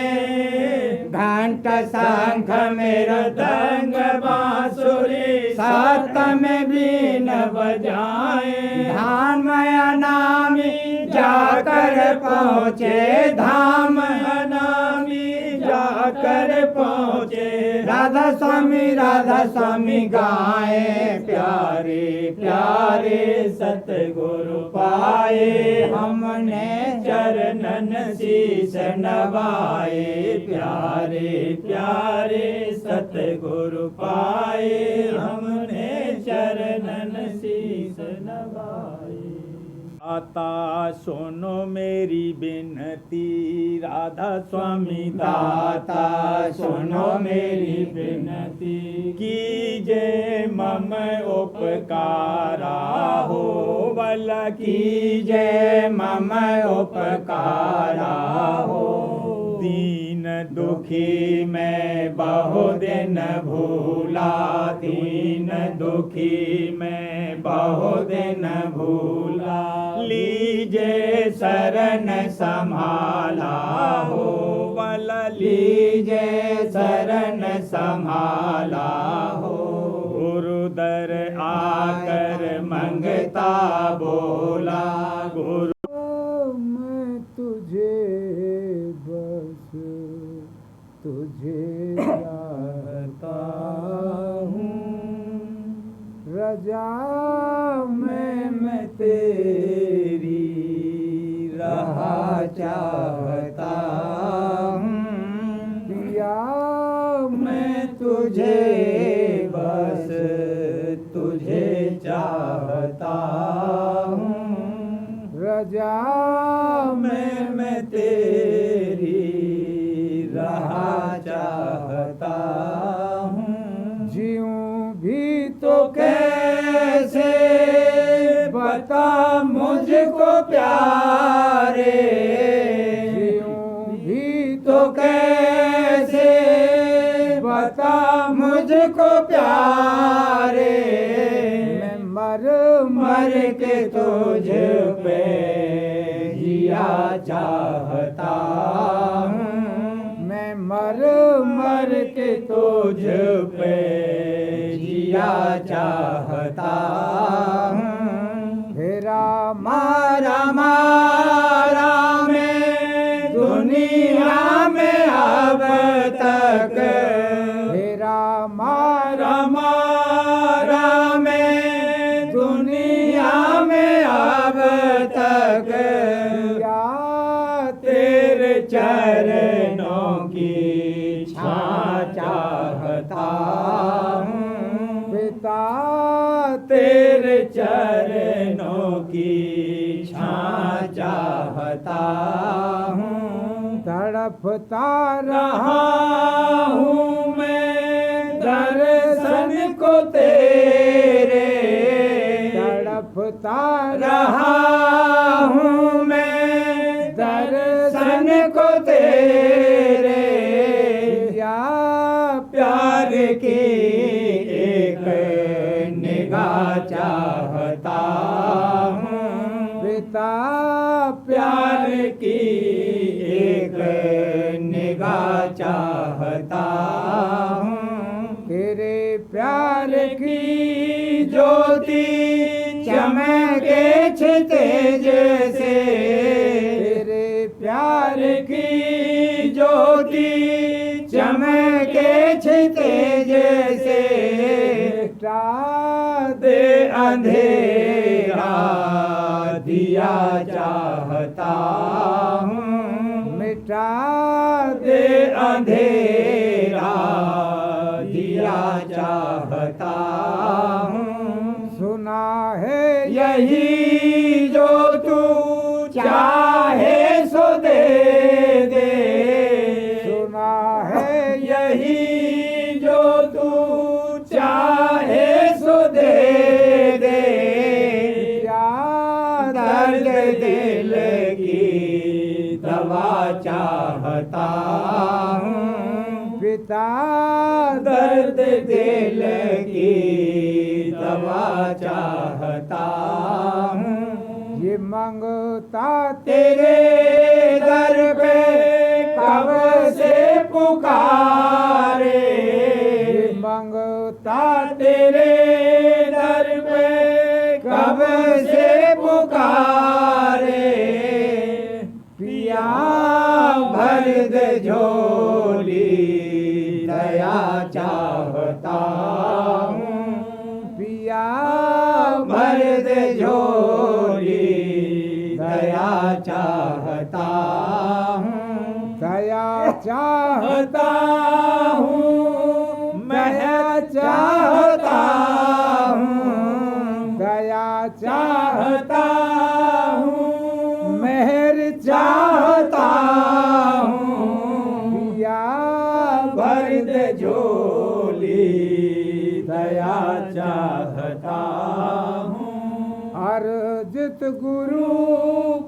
[SPEAKER 2] घंट शंख मृदंग बांसुरी साथ में बीन बजाए। धाम अनामी जाकर पहुँचे, धाम अनामी जाकर पहुँचे। राधा स्वामी गाए प्यारे प्यारे सतगुरु पाए हमने चरणन शीस नवाए। प्यारे प्यारे सतगुरु पाए हमने
[SPEAKER 1] दाता सुनो मेरी बिनती, राधा स्वामी
[SPEAKER 2] दाता सुनो मेरी विनती,
[SPEAKER 1] कीजे मम उपकारा हो, बल
[SPEAKER 2] कीजे मम उपकारा हो।
[SPEAKER 1] दीन दुखी मैं बहु दिन भूला, दीन दुखी मैं बहु दिन भूला, लीजे शरण संभाला हो, बल
[SPEAKER 2] लीजे शरण संभाला हो।
[SPEAKER 1] गुरुदर आकर मंगता बोला, गुरु
[SPEAKER 2] मैं तुझे बस तुझे चाहता हूँ, रजा मैं तेरी राह चाहता हूँ। पिया मैं तुझे बस तुझे चाहता हूँ, रजा मैं तेरी राह चाहता हूँ। जीऊं भी तो कैसे बता मुझको प्यारे, जीऊं भी तो कैसे बता मुझको प्यारे। मैं मर के तुझ पे जिया चाहता हूँ, मैं मर के तुझ पे जिया चाहता हूँ। फेरा मारा मैं दुनिया में अब तक, फेरा मारा मैं दुनिया में अब तक, या तेरे चरणों की छाँ चाहता हूँ। पिता तेरे चरणों की छाँ चाहता हूँ। तड़पता रहा हूँ मैं दर्शन को तेरे, तड़पता रहा हूँ मैं दर्शन को तेरे। या प्यार की एक निगाह चाहता हूँ। पिता प्यार की एक निगाह चाहता हूँ। तेरे प्यार की ज्योति चमके तेज से, तेरे प्यार की ज्योति चमके तेज से, मिटा दे अंधेरा दिया चाहता हूँ। मिटा दे अंधेरा दिया चाहता हूँ। सुना है यही जो तू चाहे सो दे दे, सुना है यही जो तू चाहे सो दे दे। या दर्द दिल की दवा चाहता हूँ। पिता दर्द दिल की दवा चाहता हूँ। ये मांगता तेरे दर पे कब से पुकारे, ये मांगता तेरे दर पे कब से पुकारे। पिया भर दे झोली दया चाहता हूँ। पिया भर दे झोली दया चाहता हूँ। दया चाहता हूँ, मैं चाहता हूँ। दया चाहता हूँ, चाहता हूँ। अर्जित गुरु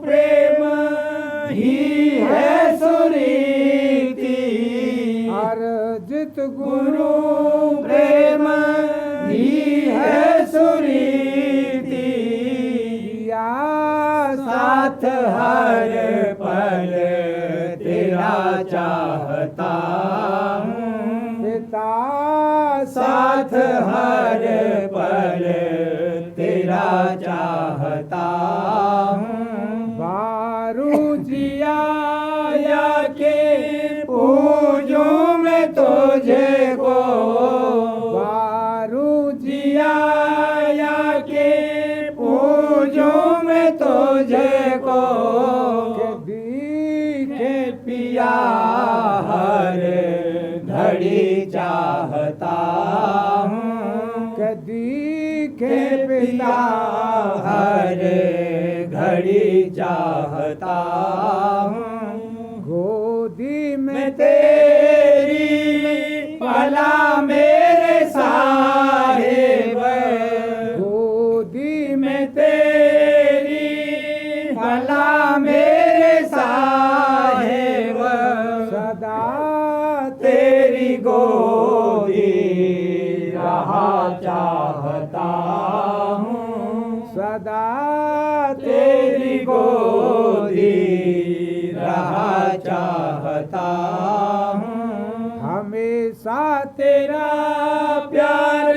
[SPEAKER 2] प्रेम ही है सुरीति, अर्जित गुरु प्रेम ही है सुरीति। या साथ हर पल तेरा चाहता हूँ। पिता साथ हर पल तेरा चाहता हूँ। बारू जिया के पूजूं मैं तुझे को, बारू जिया के पूजूं मैं तुझे को। दिखे पिया हर घड़ी चाहता हूँ। दिखे पिया हर घड़ी चाहता हूँ। गोदी में तेरी पला मेरे साहिब, गोदी में तेरी पला मेरे साहिब। सदा तेरी गोदी रहा चाहता हूँ। सदा तेरी गोदी रहा चाहता हूँ। हमेशा तेरा प्यार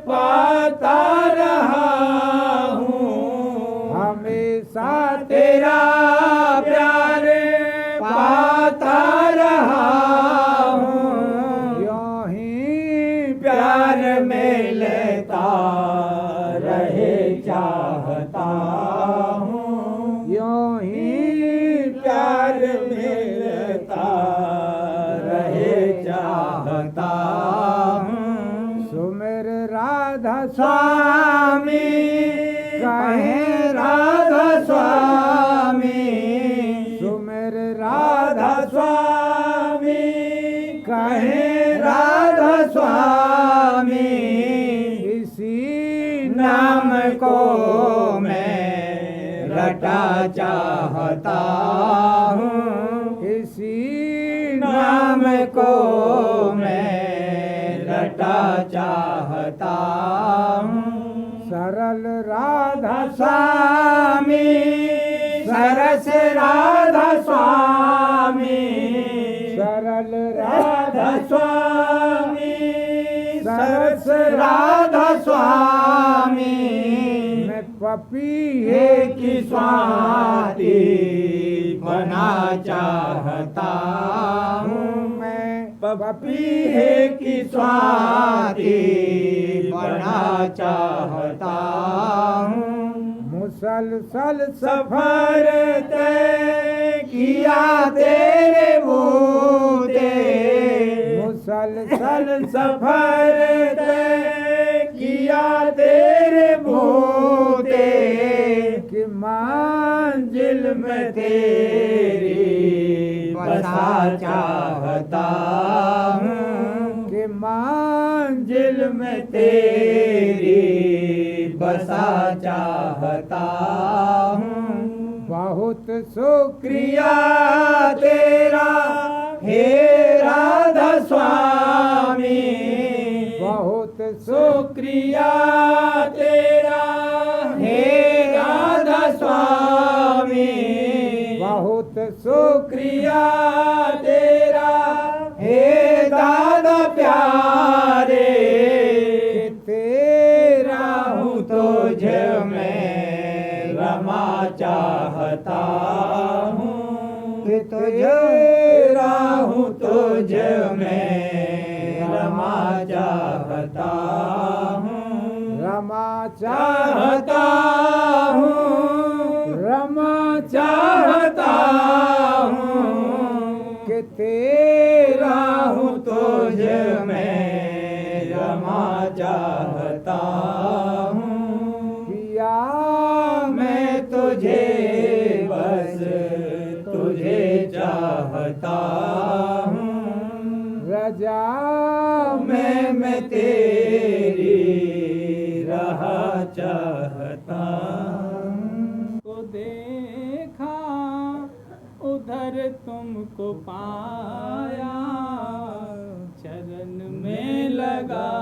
[SPEAKER 2] पाता रहा हूँ। हमेशा तेरा प्यार पाता रहा हूँ। यूं ही प्यार में लेता रहे चाहता हूँ। यूं ही प्यार में लेता रहे चाहता हूँ। सुमिर राधा स्वामी कहे राधा स्वामी, सुमिर राधा स्वामी कहे राधा स्वामी। इसी नाम को मैं रटा चाहता हूँ। इसी नाम को मैं रटा चाहता हूँ। सरल राधा स्वामी, सरस राधा स्वामी, सरल राधा स्वामी, सरस राधा स्वामी। मैं पपीहे की स्वाति बना चाहता हूँ। मैं पपीहे की स्वाति बना चाहता हूँ। मुसलसल सफर तय किया तेरे बूते, मुसलसल सफर तय किया तेरे बूते। कि मंजिल में तेरी बसा चाहता हूँ। कि मंजिल में तेरी बसा चाहता हूँ। बहुत शुक्रिया तेरा हे राधा स्वामी, बहुत शुक्रिया तेरा हे राधा स्वामी। बहुत शुक्रिया तेरा हे दादा प्यारे। तेरा हूँ तुझ में रमा चाहता हूँ। तेरा हूँ तुझ में रमा चाहता हूँ। रमा चाहता हूँ, रमा चाहता हूँ। कि तेरा हूँ तुझ में रमा चाहता हूँ। पिया मैं तुझे बस तुझे चाहता हूँ। रजा मैं तेरी रहा चाहता।
[SPEAKER 3] को देखा उधर तुमको पाया, चरण में लगा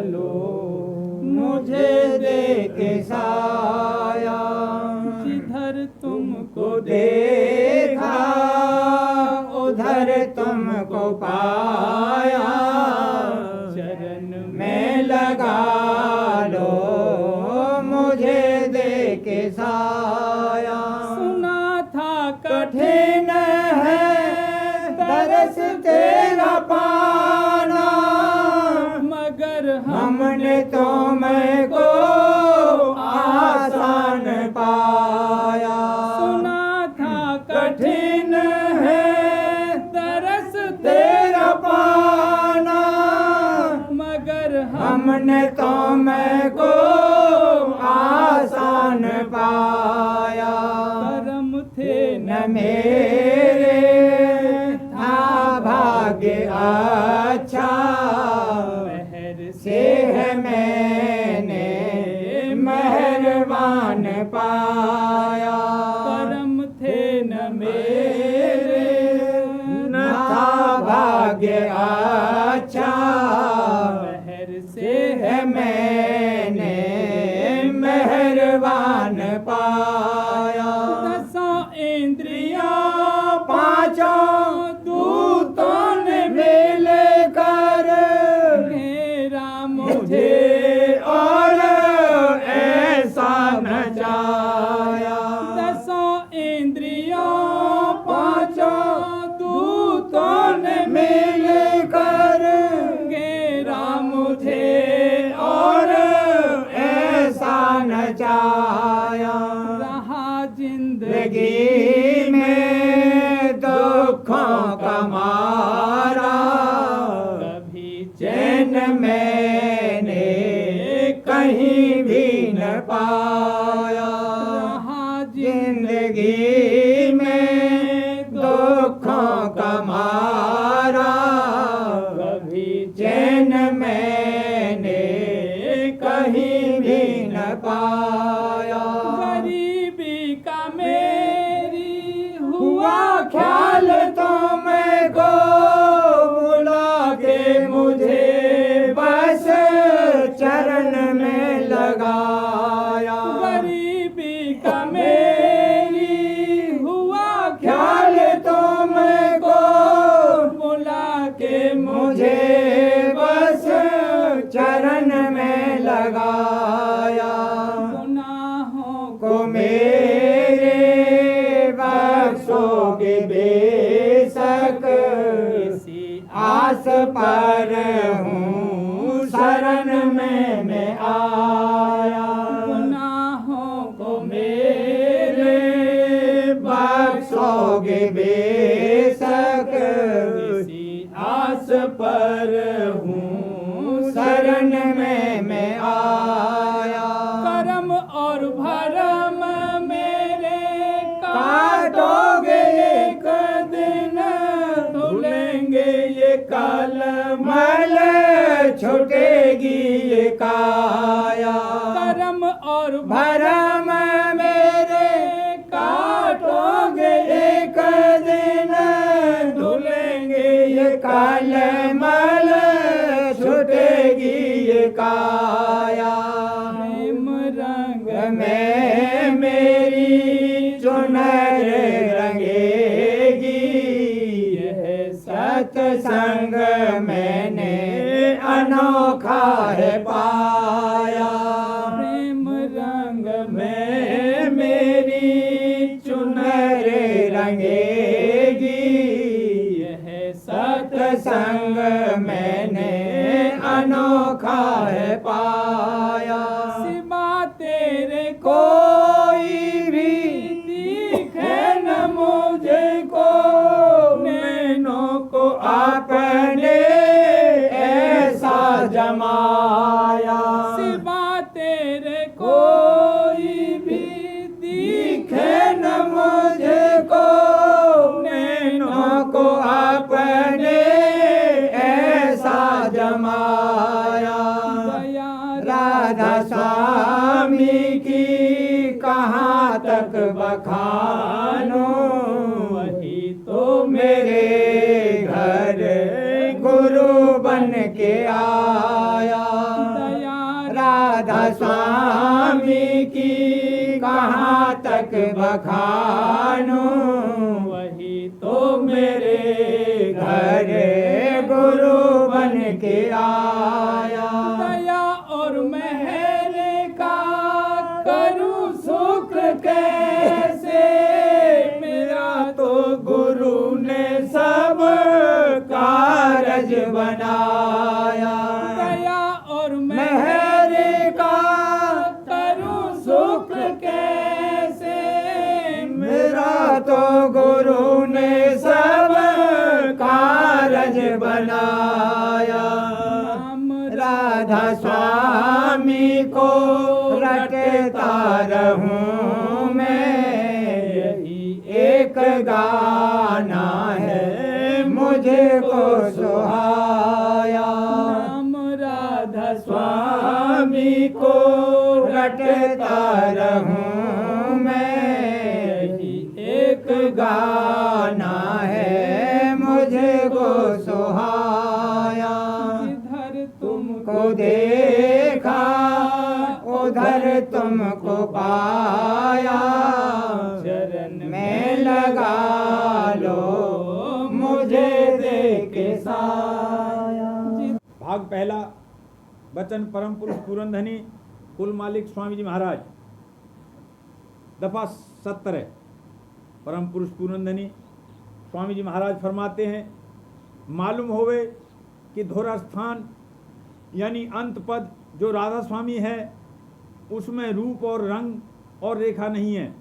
[SPEAKER 3] लो
[SPEAKER 2] मुझे दे के साया।
[SPEAKER 3] जिधर तुमको
[SPEAKER 2] देखा उधर तुमको पाया,
[SPEAKER 3] चरण
[SPEAKER 2] में लगा लो मुझे दे के साया।
[SPEAKER 3] सुना था
[SPEAKER 2] कठिन है तरस तेरा पाना,
[SPEAKER 3] मगर
[SPEAKER 2] हमने तो मैं को आसान पाया।
[SPEAKER 3] सुना था
[SPEAKER 2] कठिन है तरस तेरा पाना,
[SPEAKER 3] मगर
[SPEAKER 2] हमने तो मैं को आसान पाया।
[SPEAKER 3] करम थे
[SPEAKER 2] न मेरे था भाग्य अच्छा,
[SPEAKER 3] महर
[SPEAKER 2] से है मैंने मेहरबान पाया।
[SPEAKER 3] करम थे न मेरे
[SPEAKER 2] न था भाग्य अच्छा,
[SPEAKER 3] महर
[SPEAKER 2] से है मैंने मेहरबान पाया।
[SPEAKER 3] दसों इंद्रियों
[SPEAKER 2] पांचों दूतों ने मिलकर
[SPEAKER 3] घेरा
[SPEAKER 2] मुझे और ऐसा नचाया।
[SPEAKER 3] दसों इंद्रियों
[SPEAKER 2] पांचों दूतों ने मिलकर
[SPEAKER 3] घेरा
[SPEAKER 2] मुझे और ऐसा नचाया।
[SPEAKER 3] रहा जिंदगी
[SPEAKER 2] जिंदगी में दुखों का मारा,
[SPEAKER 3] कभी
[SPEAKER 2] चैन मैंने कहीं भी न पाया।
[SPEAKER 3] रहा
[SPEAKER 2] जिंदगी में दुखों का मारा,
[SPEAKER 3] कभी
[SPEAKER 2] चैन मैंने कहीं भी न पाया।
[SPEAKER 3] गरीबी का मेरी
[SPEAKER 2] हुआ ख्याल तो मैं को बुला के मुझे बस चरण में लगाया।
[SPEAKER 3] गरीबी का मेरी
[SPEAKER 2] हुआ ख्याल तो मैं को
[SPEAKER 3] बुला के
[SPEAKER 2] मुझे बस चरण में लगाया।
[SPEAKER 3] गुनाहों
[SPEAKER 2] को मेरे बख्शोगे बेशक,
[SPEAKER 3] किसी
[SPEAKER 2] आस पर हूँ शरण में मैं आया।
[SPEAKER 3] गुनाहों को
[SPEAKER 2] मेरे बख्शोगे बेशक,
[SPEAKER 3] किसी
[SPEAKER 2] आस पर हूँ शरण में मैं आया।
[SPEAKER 3] कर्म और भरम मेरे
[SPEAKER 2] काटोगे एक दिन, धुलेंगे ये कलमल, छुटेगी ये काया।
[SPEAKER 3] कर्म और
[SPEAKER 2] भरम मेरे काटोगे एक दिन, धुलेंगे ये कलमल, छुटेगी ये काया।
[SPEAKER 3] प्रेम रंग
[SPEAKER 2] में मेरी चुनर रंगेगी, यह सत्संग मैंने अनोखा है पाया।
[SPEAKER 3] प्रेम रंग
[SPEAKER 2] में मेरी चुनर रंगेगी,
[SPEAKER 3] यह
[SPEAKER 2] सत्संग मैंने अनोखा है पाया।
[SPEAKER 3] सिवा तेरे
[SPEAKER 2] कोई भी दिखे न मुझे को, नैनों को आपने ऐसा जमाया।
[SPEAKER 3] सिवा तेरे
[SPEAKER 2] कोई भी दिखे न मुझे को, नैनों को आपने ऐसा जमाया।
[SPEAKER 3] दया
[SPEAKER 2] राधा सा स्वामी की कहाँ तक बखानो,
[SPEAKER 3] वही तो
[SPEAKER 2] मेरे घर गुरु बन के आया।
[SPEAKER 3] दया
[SPEAKER 2] राधा स्वामी की कहाँ तक बखानो,
[SPEAKER 3] वही तो
[SPEAKER 2] मेरे घर गुरु बन के आया।
[SPEAKER 3] दया और मेहर का करूं सुख कैसे, मेरा तो
[SPEAKER 2] गुरु ने सब कारज बनाया।
[SPEAKER 3] दया और
[SPEAKER 2] मेहर का
[SPEAKER 3] करूं सुख कैसे,
[SPEAKER 2] मेरा तो गुरु ने सब कारज बनाया।
[SPEAKER 3] नाम
[SPEAKER 2] राधा स्वामी को रटता रहूं मैं, यही एक गाना है मुझको सुहाया।
[SPEAKER 3] नाम राधा
[SPEAKER 2] स्वामी को रटता रहूं मैं, यही एक गाना है मुझको सुहाया।
[SPEAKER 3] जिधर
[SPEAKER 2] तुमको देखा उधर तुमको पाया,
[SPEAKER 3] चरण
[SPEAKER 2] में लगा लो मुझे दे के साया।
[SPEAKER 1] भाग पहला। वचन परम पुरुष पूरनधनी कुल मालिक स्वामी जी महाराज। दफा 70। परम पुरुष पूरनधनी स्वामी जी महाराज फरमाते हैं, मालूम होवे कि धोरा स्थान यानी अंत पद जो राधा स्वामी है, उसमें रूप और रंग और रेखा नहीं है,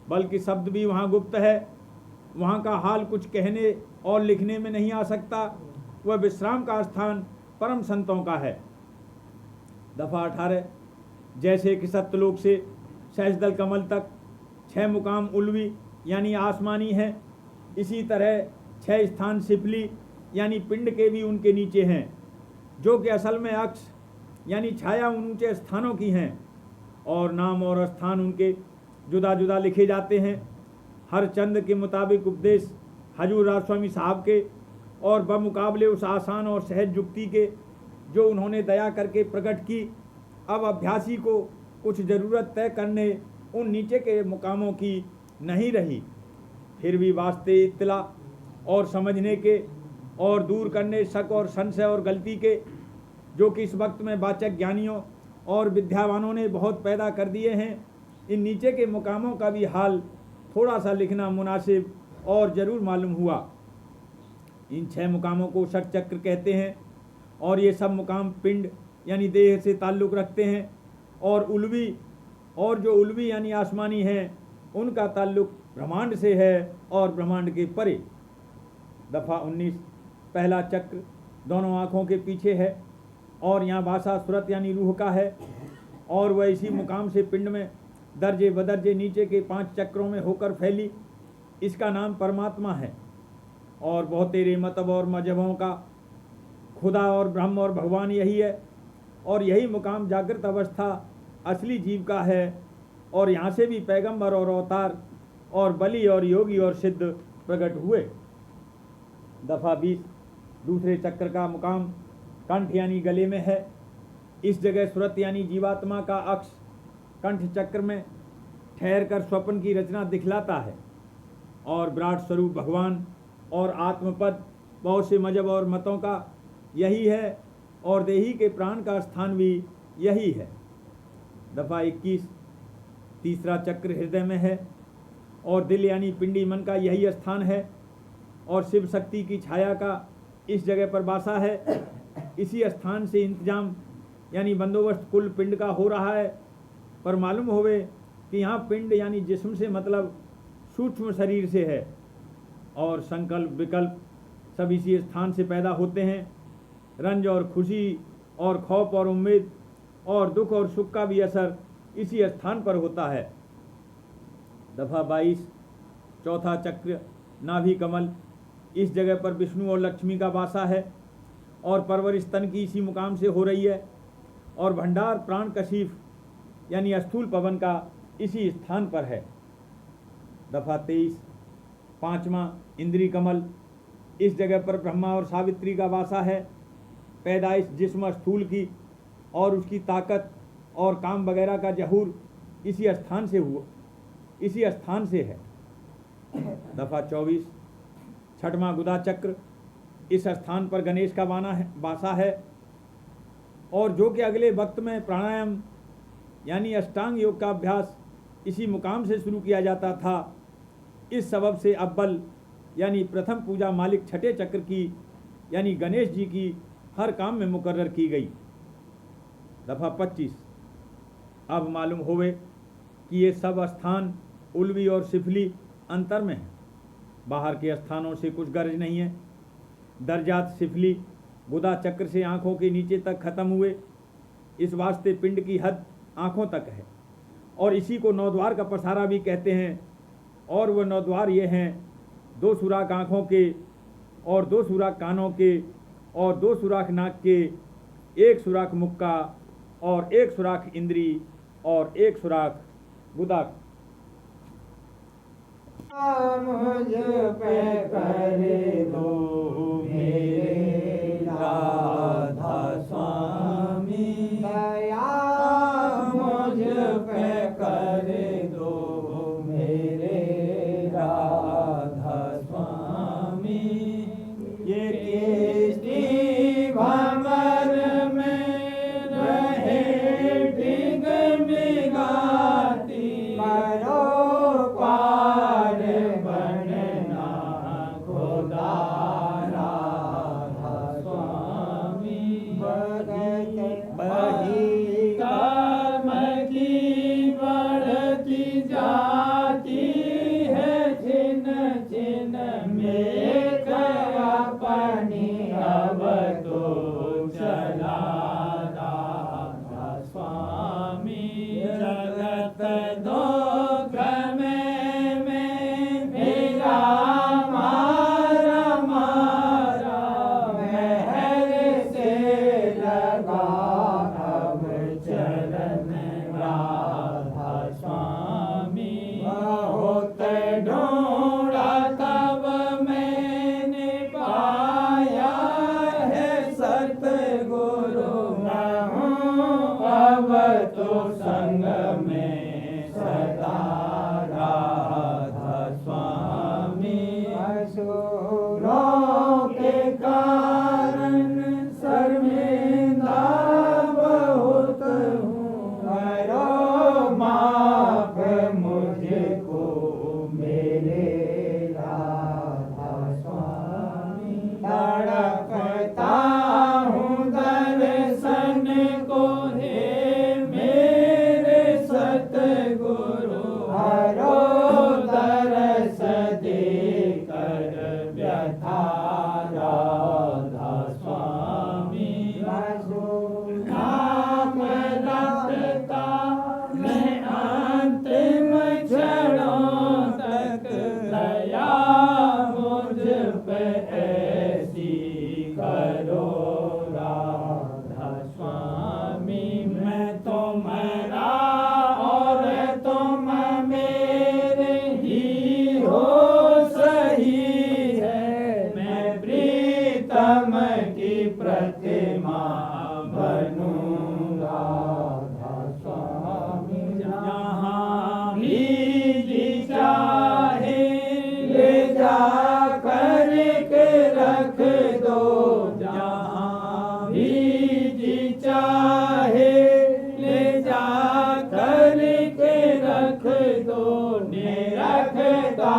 [SPEAKER 1] बल्कि शब्द भी वहाँ गुप्त है। वहाँ का हाल कुछ कहने और लिखने में नहीं आ सकता। वह विश्राम का स्थान परम संतों का है। दफा 18। जैसे कि सत्यलोक से सहजदल कमल तक 6 मुकाम उल्वी यानी आसमानी है, इसी तरह 6 स्थान सिफली यानी पिंड के भी उनके नीचे हैं, जो कि असल में अक्ष यानी छाया उन ऊंचे स्थानों की हैं, और नाम और स्थान उनके जुदा जुदा लिखे जाते हैं। हर चंद के मुताबिक उपदेश हजूर राज स्वामी साहब के, और बमुकाबले उस आसान और सहज युक्ति के जो उन्होंने दया करके प्रकट की। अब अभ्यासी को कुछ ज़रूरत तय करने उन नीचे के मुकामों की नहीं रही, फिर भी वास्ते इत्तला और समझने के और दूर करने शक और संशय और गलती के, जो कि इस वक्त में वाचक ज्ञानियों और विद्यावानों ने बहुत पैदा कर दिए हैं, इन नीचे के मुकामों का भी हाल थोड़ा सा लिखना मुनासिब और ज़रूर मालूम हुआ। इन 6 मुकामों को षट चक्र कहते हैं, और ये सब मुकाम पिंड यानी देह से ताल्लुक़ रखते हैं, और उल्वी और जो उल्वी यानी आसमानी हैं, उनका ताल्लुक़ ब्रह्मांड से है और ब्रह्मांड के परे। दफ़ा 19। पहला चक्र दोनों आँखों के पीछे है, और यहाँ भाषा सुरत यानी रूह का है, और वह इसी मुकाम से पिंड में दर्जे बदर्जे नीचे के 5 चक्रों में होकर फैली। इसका नाम परमात्मा है, और बहुत तेरे मतब और मजहबों का खुदा और ब्रह्म और भगवान यही है, और यही मुकाम जागृत अवस्था असली जीव का है, और यहाँ से भी पैगंबर और अवतार और बलि और योगी और सिद्ध प्रकट हुए। दफ़ा 20। दूसरे चक्र का मुकाम कंठ यानी गले में है। इस जगह सुरत यानी जीवात्मा का अक्ष कंठ चक्र में ठहर कर स्वप्न की रचना दिखलाता है, और विराट स्वरूप भगवान और आत्मपद बहुत से मजहब और मतों का यही है, और देही के प्राण का स्थान भी यही है। दफ़ा 21। तीसरा चक्र हृदय में है, और दिल यानी पिंडी मन का यही स्थान है, और शिव शक्ति की छाया का इस जगह पर वासा है। इसी स्थान से इंतजाम यानी बंदोबस्त कुल पिंड का हो रहा है, पर मालूम होवे कि यहाँ पिंड यानी जिस्म से मतलब सूक्ष्म शरीर से है, और संकल्प विकल्प सब इसी स्थान से पैदा होते हैं। रंज और खुशी और खौफ और उम्मीद और दुख और सुख का भी असर इसी स्थान पर होता है। दफ़ा 22। चौथा चक्र नाभि कमल। इस जगह पर विष्णु और लक्ष्मी का वासा है, और परवरिश तन की इसी मुकाम से हो रही है, और भंडार प्राण कशीफ यानी स्थूल पवन का इसी स्थान पर है। दफा 23 पांचवा इंद्री कमल, इस जगह पर ब्रह्मा और सावित्री का वासा है। पैदाइश जिस्म स्थूल की और उसकी ताकत और काम वगैरह का जहूर इसी स्थान से है। दफा 24 छठवां गुदा चक्र, इस स्थान पर गणेश का वासा है और जो कि अगले वक्त में प्राणायाम यानी अष्टांग योग का अभ्यास इसी मुकाम से शुरू किया जाता था। इस सबब से अव्वल यानी प्रथम पूजा मालिक छठे चक्र की यानी गणेश जी की हर काम में मुकर्रर की गई। दफा 25 अब मालूम होवे कि ये सब स्थान उल्वी और सिफली अंतर में है, बाहर के स्थानों से कुछ गर्ज नहीं है। दर्जात सिफली गुदा चक्र से आंखों के नीचे तक खत्म हुए, इस वास्ते पिंड की हद आंखों तक है और इसी को नौद्वार का पसारा भी कहते हैं। और वह नौद्वार ये हैं 2 सुराख आंखों के और 2 सुराख कानों के और 2 सुराख नाक के, 1 सुराख मुख का और 1 सुराख इंद्री और 1 सुराख गुदा।
[SPEAKER 2] मुझ पे कर दो मेरे राधा स्वामी, दया मुझ पे कर दो मेरे राधा स्वामी। ये किस्ती भंवर में रहे डिगमिगाती, करो पार बनना खुदा राधा स्वामी। बही काम की बढ़ती जाती है, छिन छिन में अपनी अब तो चला राधा स्वामी। जगत दुख में मेरा मारा मारा, महर से लगा अब चरण राधा स्वामी। बहुत ढूंढा तब मैंने पाया है सतगुरु, अब तो संग में सदा राधा स्वामी। असुरों के कारण शर्मिंदा बहुत हूँ, करो माफ मुझको मेरे राधा स्वामी। तड़पता हूँ दर्शन को हे मेरे सतगुरु, हरो दरस दे कर व्यथा राधा स्वामी। नाम रखता मैं अंतिम क्षणों तक, दया मुझ पे ऐसी करो राधा स्वामी। मैं तुम्हारा और तुम मेरे ही हो सही है, मैं प्रीतम की प्रतिमा बनूं राधा स्वामी। जहाँ भी जी चाहे ले जा कर के रख दो, जहाँ भी जी चाहे ले जा कर के रख दो, निरखता